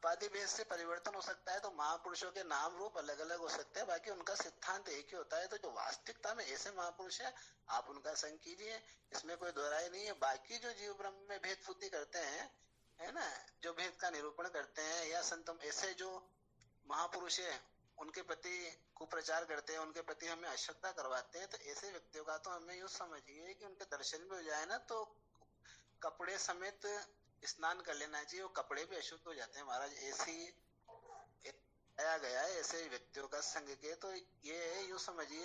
उपाधि भेद से परिवर्तन हो सकता है, तो महापुरुषों के नाम रूप अलग अलग हो सकते हैं, बाकी उनका सिद्धांत एक ही होता है। तो जो वास्तविकता में ऐसे महापुरुष है, आप उनका संग कीजिए, इसमें कोई दोहराई नहीं है। बाकी जो जीव ब्रह्म में भेद बुद्धि करते हैं, है ना, जो भेद का निरूपण करते हैं, या संतम ऐसे जो महापुरुष है उनके प्रति कुप्रचार करते हैं, उनके प्रति हमें अश्रद्धा करवाते हैं, तो ऐसे व्यक्तियों का तो हमें यूं समझिए कि उनके दर्शन भी हो जाए ना, तो कपड़े समेत स्नान कर लेना चाहिए, वो कपड़े भी अशुद्ध हो जाते हैं महाराज। ऐसी आया गया है ऐसे व्यक्तियों का संग के। तो ये यूं समझिए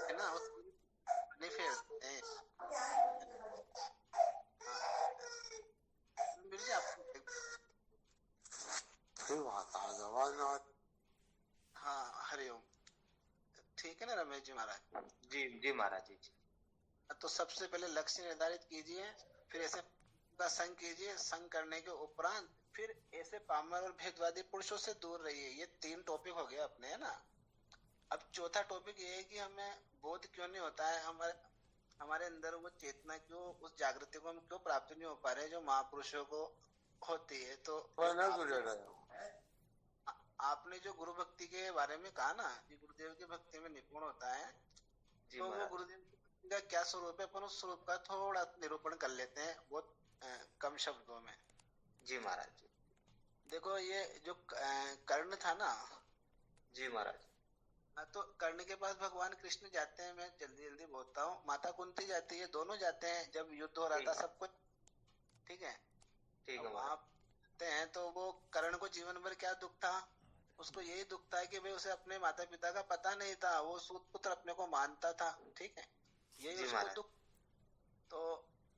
है ना, नहीं फेरते हैं। मिर्जा हाँ, हरिओम। ठीक है ना रमेश जी महाराज? जी जी महाराज जी। तो सबसे पहले लक्ष्य निर्धारित कीजिए, फिर ऐसे का संग कीजिए, संग करने के उपरांत फिर ऐसे पामर और भेदवादी पुरुषों से दूर रहिए। ये 3 टॉपिक हो गया अपने, है ना। अब चौथा टॉपिक ये है कि हमें बोध क्यों नहीं होता है, हमारे अंदर वो चेतना क्यों, उस जागृति को हम क्यों प्राप्त नहीं हो पा रहे जो महापुरुषों को होती है। तो आपने जो गुरु भक्ति के बारे में कहा ना, कि गुरुदेव की भक्ति में निपुण होता है, तो वो गुरुदेव का क्या स्वरूप है, अपन उस स्वरूप का थोड़ा निरूपण कर लेते हैं बहुत कम शब्दों में। जी महाराज। देखो ये जो कर्ण था ना। जी महाराज। तो कर्ण के पास भगवान कृष्ण जाते हैं, मैं जल्दी जल्दी बोलता हूँ। माता कुंती जाती है, दोनों जाते हैं जब युद्ध हो रहा था सब कुछ, ठीक है। ठीक है। वहां हैं तो वो कर्ण को जीवन भर क्या दुख था, उसको यही दुख था कि भाई उसे अपने माता पिता का पता नहीं था, वो सूत पुत्र अपने को मानता था, ठीक है, यही उसको दुख। तो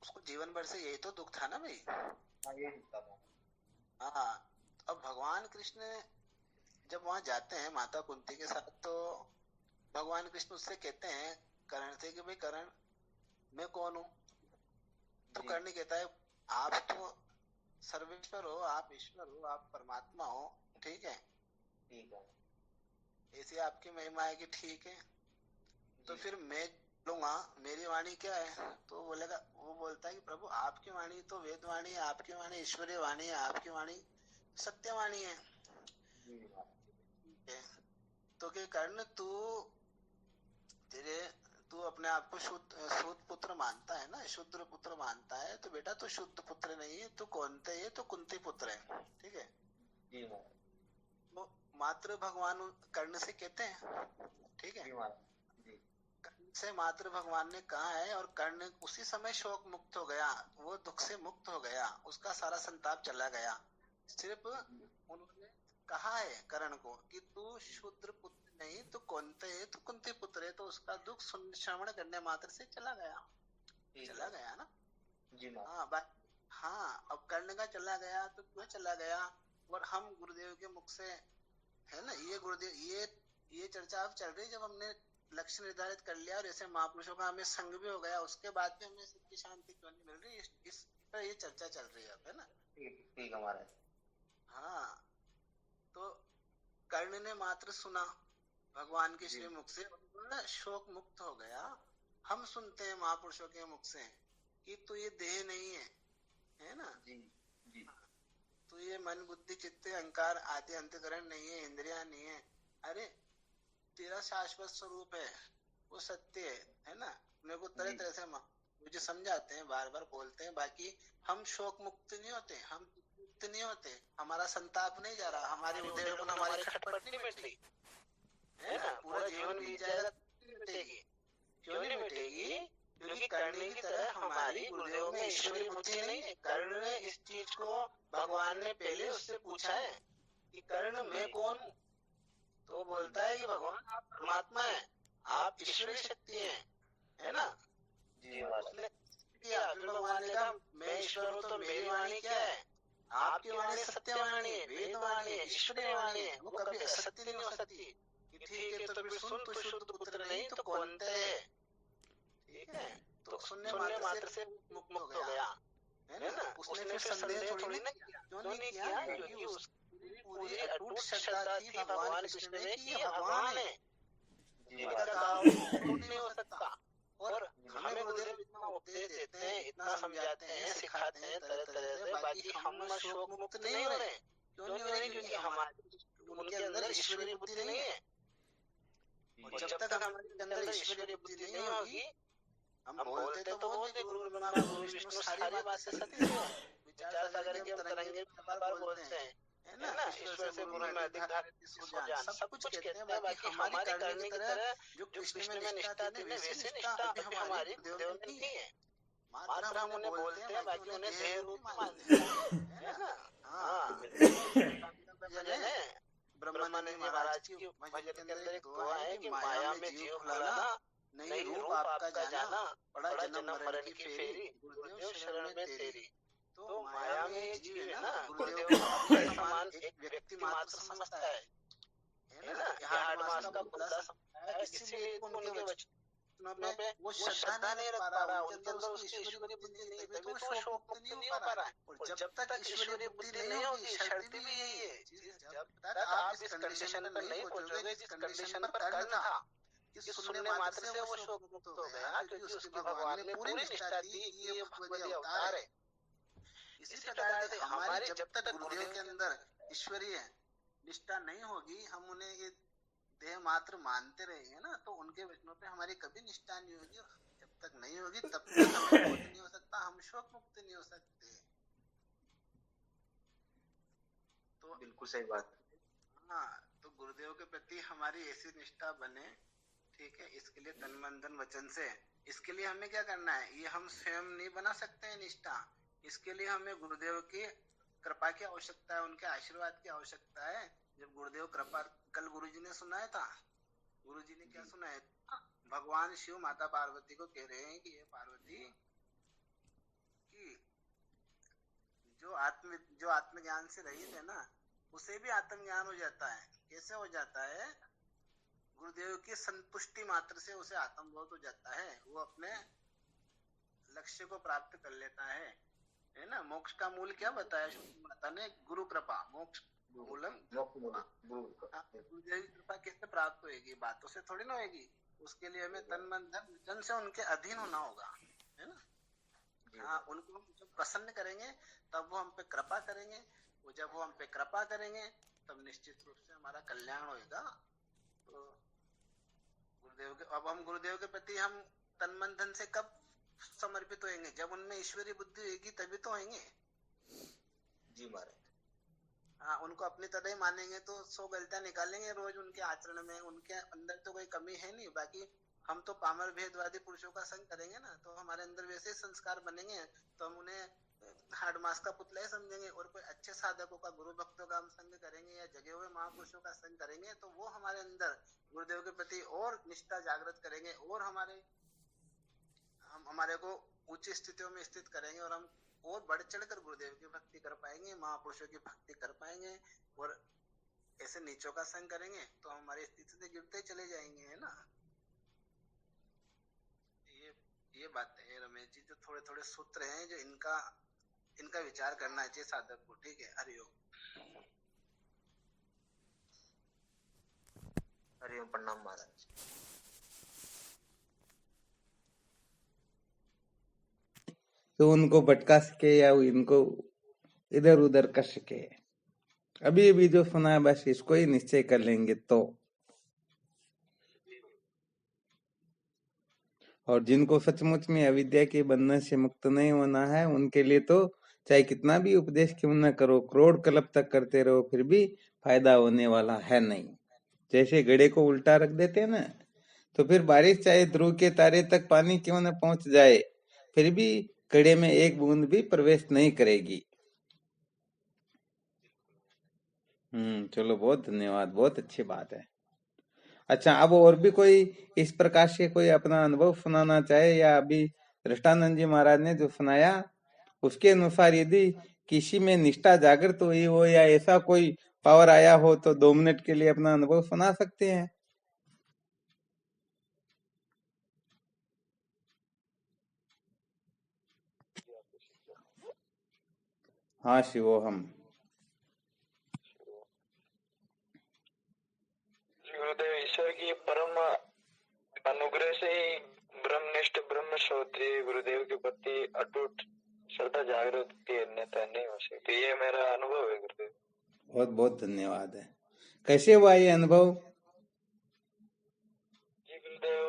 उसको जीवन भर से यही तो दुख था ना भाई। हाँ, अब भगवान कृष्ण जब वहां जाते हैं माता कुंती के साथ, तो भगवान कृष्ण उससे कहते हैं कर्ण से कि भाई कर्ण मैं कौन हूँ। तो कर्ण कहता है आप तो सर्वेश्वर हो, आप ईश्वर हो, आप परमात्मा हो, ठीक है, ठीक है, ऐसी आपकी महिमा है कि ठीक है। तो फिर मैं बोलूंगा मेरी वाणी क्या है, तो बोलेगा, वो बोलता है कि प्रभु आपकी वाणी तो वेद वाणी है, आपकी वाणी ईश्वरीय वाणी है, आपकी वाणी सत्य वाणी है। तो कि कर्ण तू अपने आप को शुद्ध पुत्र मानता है ना, शुद्र पुत्र मानता है, तो बेटा तू शुद्ध पुत्र नहीं है, तू कौनते है, तो कुंती पुत्र है, ठीक है। तो मात्र भगवान कर्ण से कहते हैं, ठीक है, कर्ण से मात्र भगवान ने कहा है, और कर्ण उसी समय शोक मुक्त हो गया, वो दुख से मुक्त हो गया, उसका सारा संताप चला गया, सिर्फ उन्होंने कहा है कर्ण को कि तू शूद्र पुत्र नहीं, तू कौनते है, तू कुंती पुत्र है, तो उसका दुख श्रवण करने मात्र से चला गया ना जी महाराज। हाँ बात हाँ। अब कर्ण का चला गया तो क्यों चला गया, और हम गुरुदेव के मुख से है ना, ये गुरुदेव ये चर्चा अब चल रही है। जब हमने लक्ष्य निर्धारित कर लिया और ऐसे महापुरुषों का हमें संग भी हो गया, उसके बाद भी हमें सच्ची शांति क्यों नहीं मिल रही, इस पर ये चर्चा चल रही है अब, है ना। ठीक है महाराज। हाँ, तो कर्ण ने मात्र सुना भगवान के श्री मुख से, शोक मुक्त हो गया। हम सुनते हैं महापुरुषों के मुख से कि तू ये देह नहीं है ना, जी जी। तो ये मन बुद्धि चित्त अहंकार आदि अंतकरण नहीं है, इंद्रियां नहीं है। अरे तेरा शाश्वत स्वरूप है, वो सत्य है ना। मेरे को तरह तरह से मुझे समझाते हैं, बार बार बोलते हैं। बाकी हम शोक मुक्त नहीं होते, हम मुक्त नहीं होते, हमारा संताप नहीं जा रहा, हमारी उद्वेलन हमारी खटपट नहीं मिट रही, है ना। पूरा जीवन बीत जाएगा, मिटेगी क्यों नहीं मिटेगी, क्योंकि कर्ण की तरह हमारी गुरुदेव में ईश्वरी बुद्धि नहीं है। कर्ण ने इस चीज को भगवान ने पहले उससे पूछा है कि कर्ण मैं कौन हूँ, तो बोलता है कि भगवान आप परमात्मा है, आप ईश्वरी शक्ति है ना। उसने किया, फिर भगवान ने कहा मैं ईश्वर हूँ तो मेरी वाणी क्या है, आपकी वाणी सत्यवाणी है, वेद वाणी है, ईश्वरी वाणी है, वो कभी असत्य नहीं हो सकती। ठीक है, तो फिर सुन, तू शुद्ध पुत्र नहीं तो कौनते है, ठीक है। तो सुनने मात्र से मुक्त हो गया, है ना। उसने फिर संदेह थोड़ी ना किया, क्यों नहीं किया, क्योंकि उसकी पूरी अटूट श्रद्धा थी भगवान कृष्ण में कि ये भगवान है, इनका काम नहीं हो सकता। और हमें गुरुदेव इतना उपदेश देते हैं, इतना समझाते हैं, सिखाते हैं तरह तरह से, बाकी हम शोक मुक्त नहीं हो रहे। क्यों नहीं हो रहे, क्योंकि हमारे उनके अंदर ईश्वरी बुद्धि नहीं है। और जब तक हमारे अंदर ईश्वरी बुद्धि नहीं होगी, हम बोलते तो बोलते गुरु ब्रह्मा गुरु विष्णु सारी बातें सत्य है, विचार सागर के हम तरंगे बार बोलते हैं, है ना। ईश्वर से गुरु में अधिक धारित सो जान, सब कुछ कहते हैं। बाकी हमारी करने की तरह जो कृष्ण में निष्ठा थी ना, वैसे निष्ठा अभी हमारी गुरुदेव में नहीं है। मात्र हम उन्हें बोलते हैं, बाकी उन्हें देह रूप मानते हैं, है ना। हाँ, भजन है ब्रह्मानंद महाराज की भजन के अंदर एक दुआ है कि माया में जीव भुलाना, नई रूप आपका जाना, बड़ा जन्म मरण की फेरी, गुरुदेव शरण में तेरी। तो माया में एक जीव है ना, गुरुदेव को समान एक व्यक्ति मात्र समझता है ना। यहाँ 8 मास का बुद्धा समझता है, इसीलिए उनके वचनों पे वो श्रद्धा नहीं रख पा रहा, उनके अंदर उसकी ईश्वरी बुद्धि नहीं, तभी तो वो शोक मुक्त नहीं हो पा रहा है। और जब तक ईश्वरी बुद्धि नहीं होगी, शर्त भी यही है, जब तक आप इस कंडीशन पर नहीं पहुंचोगे जिस कंडीशन पर कर्ण था कि सुनने मात्र से वो शोक मुक्त हो गया, क्योंकि उसकी भगवान ने पूरी निष्ठा थी कि ये भगवती अवतार है। इसी प्रकार से हमारी जब तक गुरुदेव के अंदर ईश्वरीय निष्ठा नहीं होगी, हम उन्हें ये देह मात्र मानते रहेंगे ना, तो उनके वचनों पे हमारी कभी निष्ठा नहीं होगी। जब तक नहीं होगी तब तक हमें बोध नहीं हो सकता, हम शोक मुक्त नहीं हो सकते। तो बिल्कुल सही बात। हाँ, तो गुरुदेव के प्रति हमारी ऐसी निष्ठा बने, ठीक है। इसके लिए तन मन धन वचन से, इसके लिए हमें क्या करना है, ये हम स्वयं नहीं बना सकते हैं निष्ठा। इसके लिए हमें गुरुदेव की कृपा की आवश्यकता है, उनके आशीर्वाद की आवश्यकता है। जब गुरुदेव कृपा, कल गुरुजी ने सुनाया था, गुरुजी ने क्या सुनाया था, भगवान शिव माता पार्वती को कह रहे हैं कि ये पार्वती की जो आत्मज्ञान से रहित है ना, उसे भी आत्मज्ञान हो जाता है। कैसे हो जाता है, गुरुदेव की संतुष्टि मात्र से उसे आत्मबोध हो जाता है, वो अपने लक्ष्य को प्राप्त कर लेता है ना। मोक्ष का मूल क्या बताया माता ने, गुरु कृपा, मोक्ष मूलम गुरुदेव की कृपा कैसे प्राप्त होगी, बातों से थोड़ी ना होगी। उसके लिए हमें तन मन धन वचन से उनके अधीन होना होगा, है ना। हाँ, उनको हम जब प्रसन्न करेंगे तब वो हम पे कृपा करेंगे, वो जब वो हम पे कृपा करेंगे तब निश्चित रूप से हमारा कल्याण होगा। तो गुरुदेव के, अब हम गुरुदेव के प्रति हम तन मन धन से कब समर्पित होंगे, जब उनमें ईश्वरी बुद्धि होगी तभी तो होंगे। जी महाराज। हाँ, उनको अपनी तरह ही मानेंगे तो 100 गलतियां निकालेंगे रोज उनके आचरण में, उनके अंदर तो कोई कमी है नहीं। बाकी हम तो पामर भेदवादी पुरुषों का संग करेंगे ना, तो हमारे अंदर वैसे संस्कार बनेंगे, तो हम उन्हें हार्ड मास का पुतला ही समझेंगे, और कोई अच्छे साधकों का, गुरु भक्तों का हम संग करेंगे या जगे हुए महापुरुषों का संग करेंगे तो वो हमारे अंदर गुरुदेव के प्रति और निष्ठा जागृत करेंगे, और हमारे को ऊंची स्थितियों में स्थित करेंगे, और हम और बढ़ चढ़कर गुरुदेव की भक्ति कर पाएंगे, महापुरुषों की भक्ति कर पाएंगे। और ऐसे नीचों का संग करेंगे तो हमारी स्थिति से गिरते ही चले जाएंगे, है ना। ये बातें हैं रमेश जी, जो थोड़े थोड़े सूत्र हैं जो इनका विचार करना चाहिए साधक को। ठीक है, हरिओम। हरिओम, प्रणाम महाराज। तो उनको भटका सके या इनको इधर उधर कर सके। अभी अभी जो सुना है बस इसको ही निश्चय कर लेंगे तो। और जिनको सचमुच में अविद्या के बंधन से मुक्त नहीं होना है उनके लिए तो चाहे कितना भी उपदेश क्यों न करो, करोड़ कल्प तक करते रहो, फिर भी फायदा होने वाला है नहीं। जैसे घड़े को उल्टा रख देते हैं ना, तो फिर बारिश चाहे ध्रुव के तारे तक पानी क्यों न पहुंच जाए, फिर भी घड़े में एक बूंद भी प्रवेश नहीं करेगी। चलो, बहुत धन्यवाद, बहुत अच्छी बात है। अच्छा, अब और भी कोई इस प्रकार से कोई अपना अनुभव सुनाना चाहे, या अभी दृष्टानंद जी महाराज ने जो सुनाया उसके अनुसार यदि किसी में निष्ठा जागृत हुई हो या ऐसा कोई पावर आया हो तो 2 मिनट के लिए अपना अनुभव सुना सकते हैं। हाँ शिवोहम। गुरुदेव, ईश्वर की परम अनुग्रह से ही ब्रह्मनिष्ठ ब्रह्म श्रोत्री गुरुदेव के प्रति अटूट श्रद्धा जागृत की अन्यथा नहीं हो सकती। ये मेरा अनुभव है गुरुदेव। बहुत बहुत धन्यवाद है। कैसे हुआ ये अनुभव? जी गुरुदेव,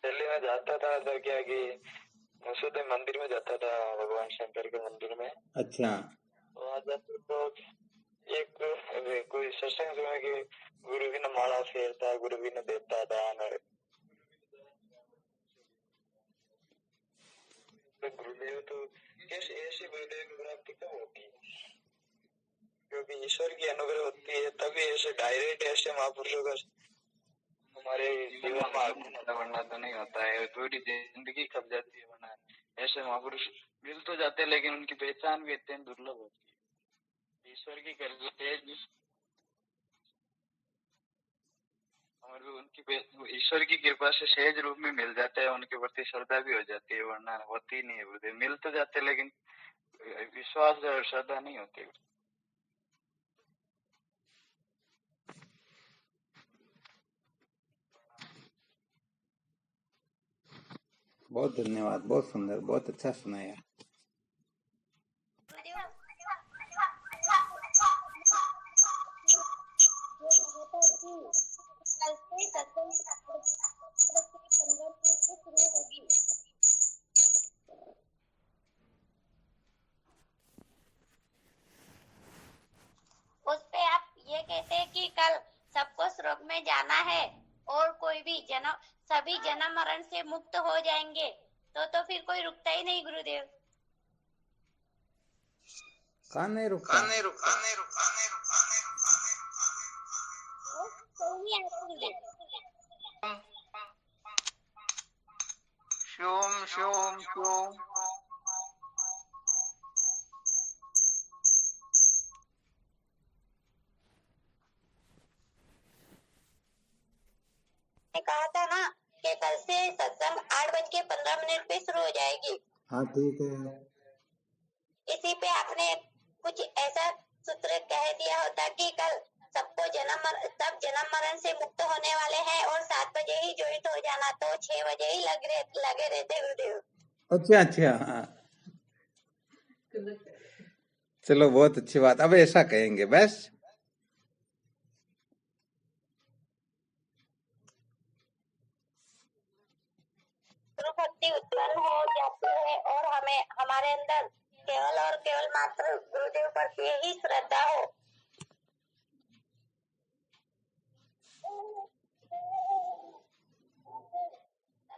दिल्ली में जाता था तो क्या कि मसूदे मंदिर में जाता था, भगवान शंकर के मंदिर में। अच्छा। वहाँ जाते तो एक कोई सत्संग सुना कि गुरु भी न माला फेरता, गुरु भी न देता दान। तो गुरुदेव तो कैसे ऐसे गुरुदेव की प्राप्ति कब होती है? क्योंकि ईश्वर की अनुग्रह होती है तभी ऐसे डायरेक्ट ऐसे महापुरुषों का हमारे जीवन में आगमन होता, वरना तो नहीं होता है। पूरी जिंदगी खप जाती है, वरना ऐसे महापुरुष मिल तो जाते हैं लेकिन उनकी पहचान भी अत्यंत दुर्लभ होती है। ईश्वर की और उनकी ईश्वर की कृपा से सहज रूप में मिल जाता है, उनके प्रति श्रद्धा भी हो जाती है, वरना होती नहीं है। मिल तो जाते लेकिन विश्वास और श्रद्धा नहीं होती। बहुत धन्यवाद, बहुत सुंदर, बहुत अच्छा सुनाया। उस पे आप ये कहते हैं कि कल सबको स्वर्ग में जाना है और कोई भी सभी जन्म मरण से मुक्त हो जाएंगे, तो फिर कोई रुकता ही नहीं गुरुदेव। कौन नहीं रुकता? शोम शोम शोम। कहा था ना कि कल से सत्संग 8:15 पे शुरू हो जाएगी। हाँ ठीक है। इसी पे आपने कुछ ऐसा सूत्र कह दिया होता कि कल सबको सब जन्म मरण से मुक्त होने वाले हैं और 7 बजे ही ज्वाइन हो जाना, तो 6 बजे ही लगे रहते गुरुदेव। अच्छा, हाँ चलो, बहुत अच्छी बात। अब ऐसा कहेंगे बस। भक्ति उत्पन्न हो जाती है और हमारे अंदर केवल और केवल मात्र गुरुदेव प्रति ही श्रद्धा हो।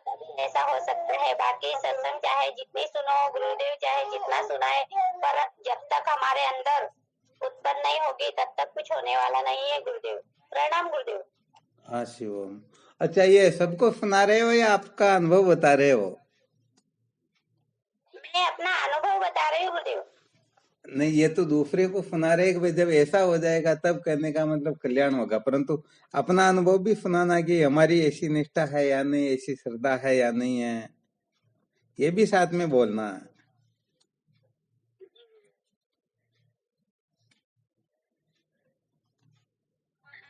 तभी ऐसा हो सकता है। बाकी सत्संग चाहे जितनी सुनो, गुरुदेव चाहे जितना सुनाए, पर जब तक हमारे अंदर उत्पन्न नहीं होगी तब तक कुछ होने वाला नहीं है। गुरुदेव प्रणाम। गुरुदेव। हाँ शिवम। अच्छा, ये सबको सुना रहे हो या आपका अनुभव बता रहे हो? मैं अपना अनुभव बता रही हूँ गुरुदेव। नहीं, ये तो दूसरे को सुना रहे कि भाई जब ऐसा हो जाएगा तब कहने का मतलब कल्याण होगा, परंतु अपना अनुभव भी सुनाना कि हमारी ऐसी निष्ठा है या नहीं, ऐसी श्रद्धा है या नहीं है, ये भी साथ में बोलना है।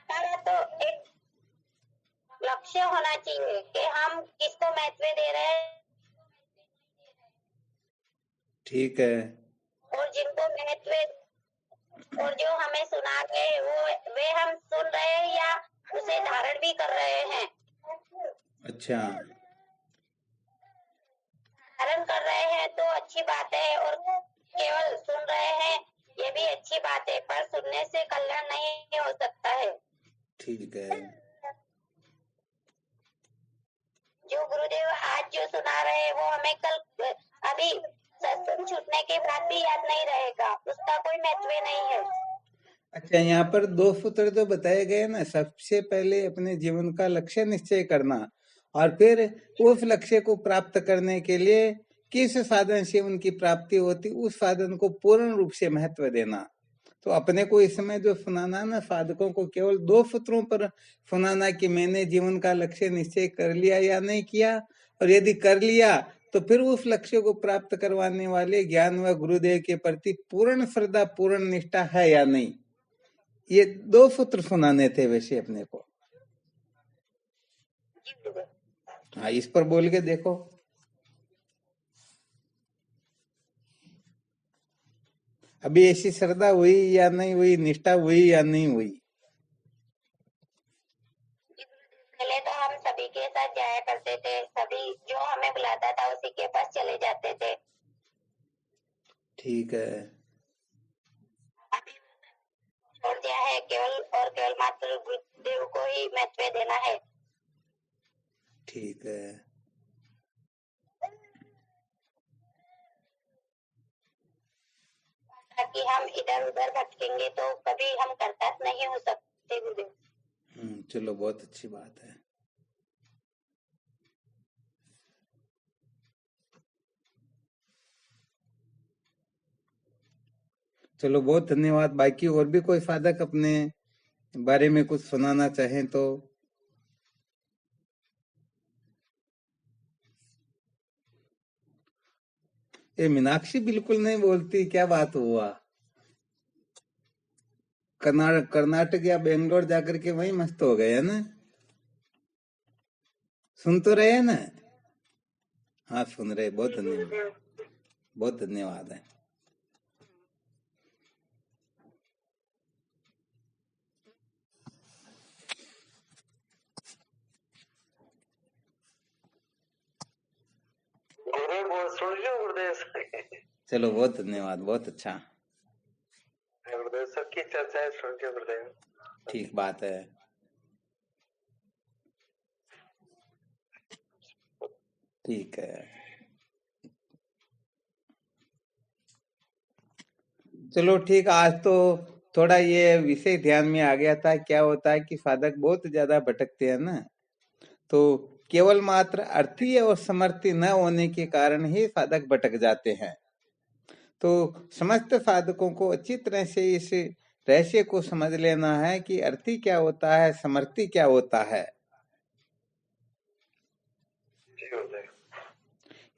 हमारा तो एक लक्ष्य होना चाहिए कि हम किसको महत्व दे रहे हैं, ठीक है। और जिनको महत्व और जो हमें सुना रहे वे हम सुन रहे हैं या उसे धारण भी कर रहे हैं। अच्छा, धारण कर रहे हैं तो अच्छी बात है, और केवल सुन रहे हैं ये भी अच्छी बात है, पर सुनने से कल्याण नहीं हो सकता है। ठीक है। जो गुरुदेव आज जो सुना रहे हैं वो हमें कल अभी सत्संग छूटने के बाद भी याद नहीं रहेगा, उसका कोई महत्व नहीं है। अच्छा, यहाँ पर 2 सूत्र जो बताए गए ना, सबसे पहले अपने जीवन का लक्ष्य निश्चय करना, और फिर उस लक्ष्य को प्राप्त करने के लिए किस साधन से उनकी प्राप्ति होती, उस साधन को पूर्ण रूप से महत्व देना। तो अपने को इस समय जो सुनाना ना, साधकों को केवल 2 सूत्रों पर सुनाना कि मैंने जीवन का लक्ष्य निश्चय कर लिया या नहीं किया, और यदि कर लिया तो फिर उस लक्ष्य को प्राप्त करवाने वाले ज्ञान व गुरुदेव के प्रति पूर्ण श्रद्धा, पूर्ण निष्ठा है या नहीं, ये 2 सूत्र सुनाने थे वैसे अपने को। हाँ, इस पर बोल के देखो। अभी ऐसी श्रद्धा हुई या नहीं हुई, निष्ठा हुई या नहीं हुई? पहले तो हम सभी के साथ जाया करते थे, सभी जो हमें बुलाता था उसी के पास चले जाते थे। ठीक है। अभी छोड़ दिया है, केवल और केवल मात्र गुरुदेव को ही महत्व देना है। ठीक है। ताकि हम इधर उधर भटकेंगे तो कभी हम कर्ता नहीं हो सकते गुरुदेव। चलो, बहुत अच्छी बात है। चलो, बहुत धन्यवाद। बाकी और भी कोई साधक अपने बारे में कुछ सुनाना चाहें तो? ये मीनाक्षी बिल्कुल नहीं बोलती, क्या बात हुआ? कर्नाटक या बेंगलोर जाकर के वही मस्त हो गए है ना? सुन तो रहे हैं ना? हाँ, सुन रहे। बहुत धन्यवाद, बहुत धन्यवाद है। चलो, बहुत धन्यवाद, बहुत अच्छा। गुरुदेव सबकी चर्चा है, सुन के गुरुदेव। ठीक बात है। ठीक है। चलो ठीक, आज तो थोड़ा ये विषय ध्यान में आ गया था। क्या होता है कि साधक बहुत ज्यादा भटकते हैं ना, तो केवल मात्र अर्थी और समर्थी न होने के कारण ही साधक भटक जाते हैं। तो समस्त साधकों को अच्छी तरह से इस रहस्य को समझ लेना है कि अर्थी क्या होता है, समर्थी क्या होता है।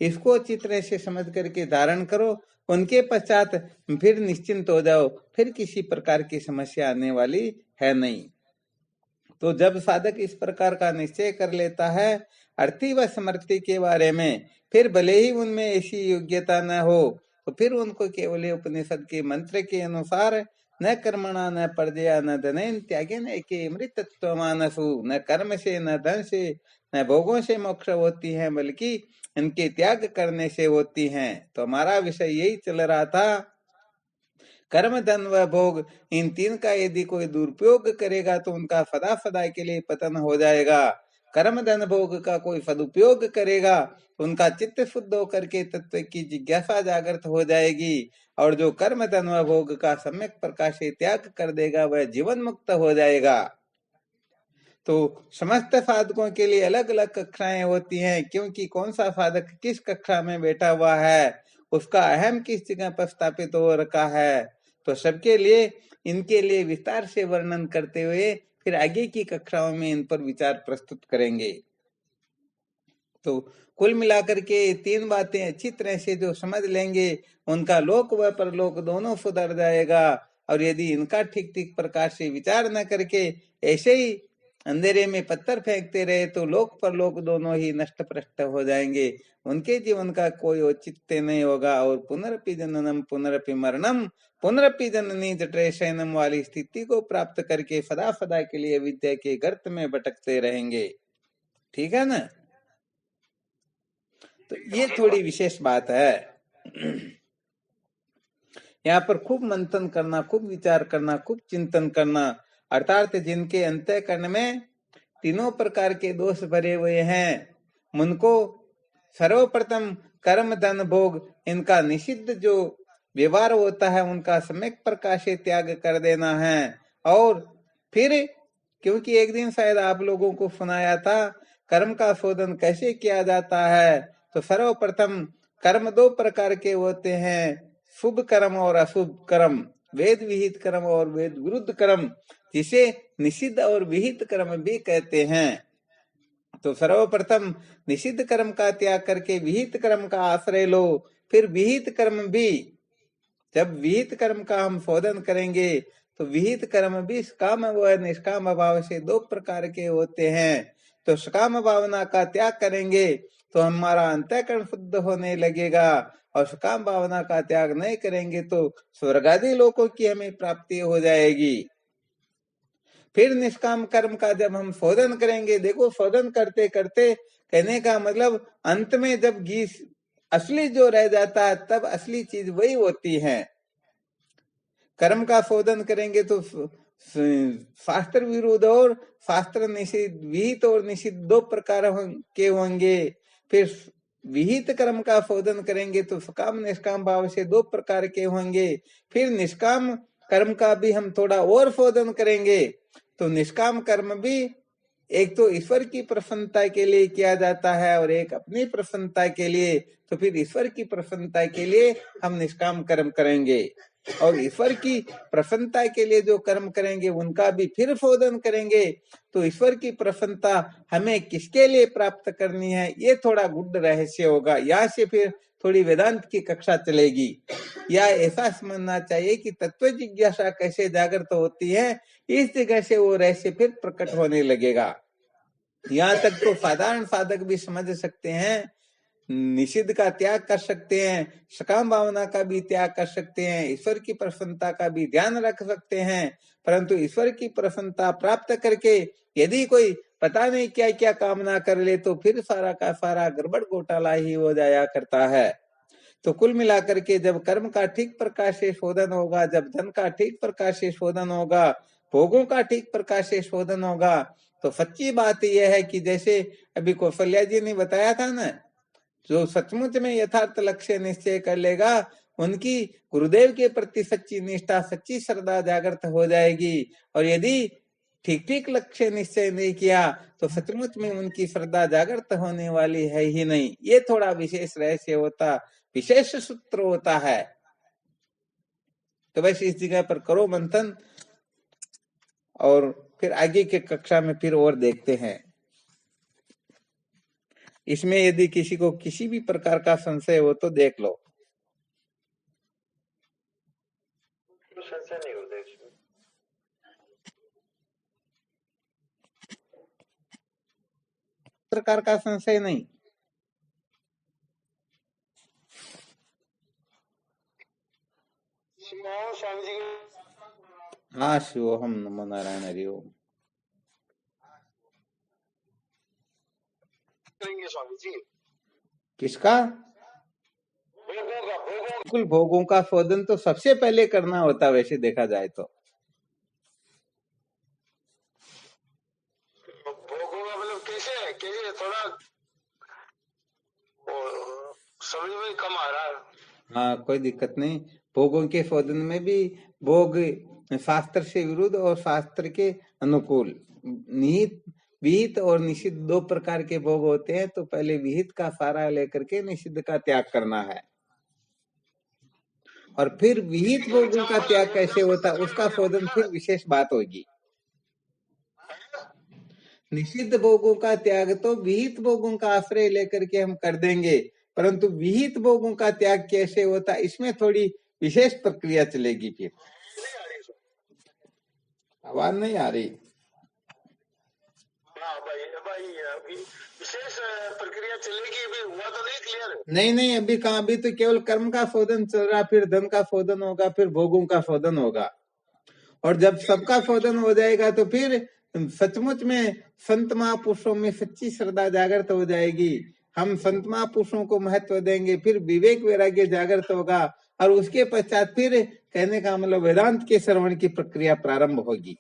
इसको अच्छी तरह से समझ करके धारण करो, उनके पश्चात फिर निश्चिंत हो जाओ, फिर किसी प्रकार की समस्या आने वाली है नहीं। तो जब साधक इस प्रकार का निश्चय कर लेता है अर्थी व समर्थी के बारे में, फिर भले ही उनमें ऐसी योग्यता न हो, तो फिर उनको केवल उपनिषद के मंत्र के अनुसार न कर्मणा न प्रजया न धनेन त्यागेन एके अमृतत्वमानसु, न कर्म से न धन से न भोगों से मोक्ष होती है, बल्कि इनके त्याग करने से होती हैं। तो हमारा विषय यही चल रहा था, कर्म धन व भोग, इन 3 का यदि कोई दुरुपयोग करेगा तो उनका सदा सदा के लिए पतन हो जाएगा। कर्म धन भोग का कोई सदुपयोग करेगा तो उनका चित्त शुद्ध होकर के तत्व की जिज्ञासा जागृत हो जाएगी, और जो कर्म धन व भोग का सम्यक प्रकाश से त्याग कर देगा वह जीवन मुक्त हो जाएगा। तो समस्त साधकों के लिए अलग अलग कक्षाएं होती हैं, क्योंकि कौन सा साधक किस कक्षा में बैठा हुआ है, उसका अहम किस जगह पर स्थापित हो रखा है। तो सबके लिए इनके लिए विस्तार से वर्णन करते हुए फिर आगे की कक्षाओं में इन पर विचार प्रस्तुत करेंगे। तो कुल मिलाकर के 3 बातें अच्छी तरह से जो समझ लेंगे उनका लोक व परलोक दोनों सुधर जाएगा, और यदि इनका ठीक ठीक प्रकार से विचार न करके ऐसे ही अंधेरे में पत्थर फेंकते रहे तो लोक परलोक दोनों ही नष्ट भ्रष्ट हो जाएंगे, उनके जीवन का कोई औचित्य नहीं होगा, और पुनरपि जननम पुनरपि मरणम पुनरपि जननी जठरे शयनम वाली स्थिति को प्राप्त करके सदा सदा के लिए विद्या के गर्त में भटकते रहेंगे। ठीक है ना? तो ये थोड़ी विशेष बात है। यहाँ पर खूब मंथन करना, खूब विचार करना, खूब चिंतन करना, अर्थात जिनके अंतःकरण में तीनों प्रकार के दोष भरे हुए हैं, उनको सर्वप्रथम कर्म धन भोग इनका निषिद्ध जो व्यवहार होता है उनका सम्यक प्रकार से त्याग कर देना है। और फिर क्योंकि एक दिन शायद आप लोगों को सुनाया था कर्म का शोधन कैसे किया जाता है, तो सर्वप्रथम कर्म 2 प्रकार के होते हैं, शुभ कर्म और अशुभ कर्म, वेद विहित कर्म और वेद विरुद्ध कर्म, जिसे निषिद्ध और विहित कर्म भी कहते हैं। तो सर्वप्रथम निषिद्ध कर्म का त्याग करके विहित कर्म का आश्रय लो। फिर विहित कर्म भी, जब विहित कर्म का हम शोधन करेंगे तो विहित कर्म भी सकाम व निष्काम भाव से 2 प्रकार के होते हैं। तो सकाम भावना का त्याग करेंगे तो हमारा अंतःकरण शुद्ध होने लगेगा, और सकाम भावना का त्याग नहीं करेंगे तो स्वर्ग आदि लोकों की हमें प्राप्ति हो जाएगी। फिर निष्काम कर्म का जब हम शोधन करेंगे, देखो शोधन करते करते कहने का मतलब अंत में जब गीस असली जो रह जाता है तब असली चीज वही होती है। कर्म का शोधन करेंगे तो शास्त्र विरुद्ध और शास्त्र निषिद्ध, विहित और निषिद्ध 2 प्रकार के होंगे। फिर विहित कर्म का शोधन करेंगे तो सकाम निष्काम भाव से 2 प्रकार के होंगे। फिर निष्काम कर्म का भी हम थोड़ा और शोधन करेंगे तो निष्काम कर्म भी एक तो ईश्वर की प्रसन्नता के लिए किया जाता है और एक अपनी प्रसन्नता के लिए। तो फिर ईश्वर की प्रसन्नता के लिए हम निष्काम कर्म करेंगे, और ईश्वर की प्रसन्नता के लिए जो कर्म करेंगे उनका भी फिर शोधन करेंगे। तो ईश्वर की प्रसन्नता हमें किसके लिए प्राप्त करनी है, ये थोड़ा गुड रहस्य होगा। यहाँ से फिर थोड़ी वेदांत की कक्षा चलेगी। या ऐसा समझना चाहिए कि तत्व जिज्ञासा कैसे जागृत होती है, इस जगह से वो रहस्य फिर प्रकट होने लगेगा। यहाँ तक तो साधारण साधक भी समझ सकते हैं, निषिद्ध का त्याग कर सकते हैं, सकाम भावना का भी त्याग कर सकते हैं, ईश्वर की प्रसन्नता का भी ध्यान रख सकते हैं। परंतु ईश्वर की प्रसन्नता प्राप्त करके यदि कोई पता नहीं क्या क्या कामना कर ले तो फिर सारा का सारा गड़बड़ घोटाला ही हो जाया करता है। तो कुल मिलाकर के जब कर्म का ठीक प्रकार से शोधन होगा, जब धन का ठीक प्रकार से शोधन होगा, भोगों का ठीक प्रकार से शोधन होगा, तो सच्ची बात यह है कि जैसे अभी कौशल्या जी ने बताया था ना, जो सचमुच में यथार्थ लक्ष्य निश्चय कर लेगा उनकी गुरुदेव के प्रति सच्ची निष्ठा, सच्ची श्रद्धा जागृत हो जाएगी। और यदि ठीक ठीक लक्ष्य निश्चय नहीं किया तो सचमुच में उनकी श्रद्धा जागृत होने वाली है ही नहीं। ये थोड़ा विशेष रहस्य होता, विशेष सूत्र होता है। तो बस इस जगह पर करो मंथन, और फिर आगे के कक्षा में फिर और देखते हैं। इसमें यदि किसी को किसी भी प्रकार का संशय हो तो देख लो। संशय नहीं होता इसमें। प्रकार का संशय नहीं। स्वामी जी हाँ, शिवोहम नमो नारायण हरि ओम। करेंगे स्वामी जी किसका? बिल्कुल, भोगों का शोधन तो सबसे पहले करना होता वैसे देखा जाए तो। भोगों का मतलब कैसे समझ में कम आ रहा है। हाँ, कोई दिक्कत नहीं। भोगों के शोधन में भी भोग शास्त्र से विरुद्ध और शास्त्र के अनुकूल, निहित विहित और निषिद्ध दो प्रकार के भोग होते हैं। तो पहले विहित का सारा लेकर के निषिद्ध का त्याग करना है, और फिर विहित भोगों का त्याग कैसे होता है उसका शोधन फिर विशेष बात होगी। निषिद्ध भोगों का त्याग तो विहित भोगों का आश्रय लेकर के हम कर देंगे, परंतु विहित भोगों का त्याग कैसे होता है इसमें थोड़ी विशेष प्रक्रिया चलेगी। फिर आवाज नहीं आ रही। हाँ भाई अभी विशेष प्रक्रिया चलेगी, अभी हुआ तो नहीं क्लियर? नहीं, अभी कहाँ, अभी तो केवल कर्म का शोधन चल रहा, फिर धन का शोधन होगा, फिर भोगों का शोधन होगा। और जब सबका शोधन हो जाएगा तो फिर सचमुच में संत महापुरुषों में सच्ची श्रद्धा जागृत हो जाएगी। हम संत महापुरुषों को महत्व देंगे, फिर विवेक वैराग्य जागृत होगा, और उसके पश्चात फिर कहने का मतलब वेदांत के श्रवण की प्रक्रिया प्रारंभ होगी।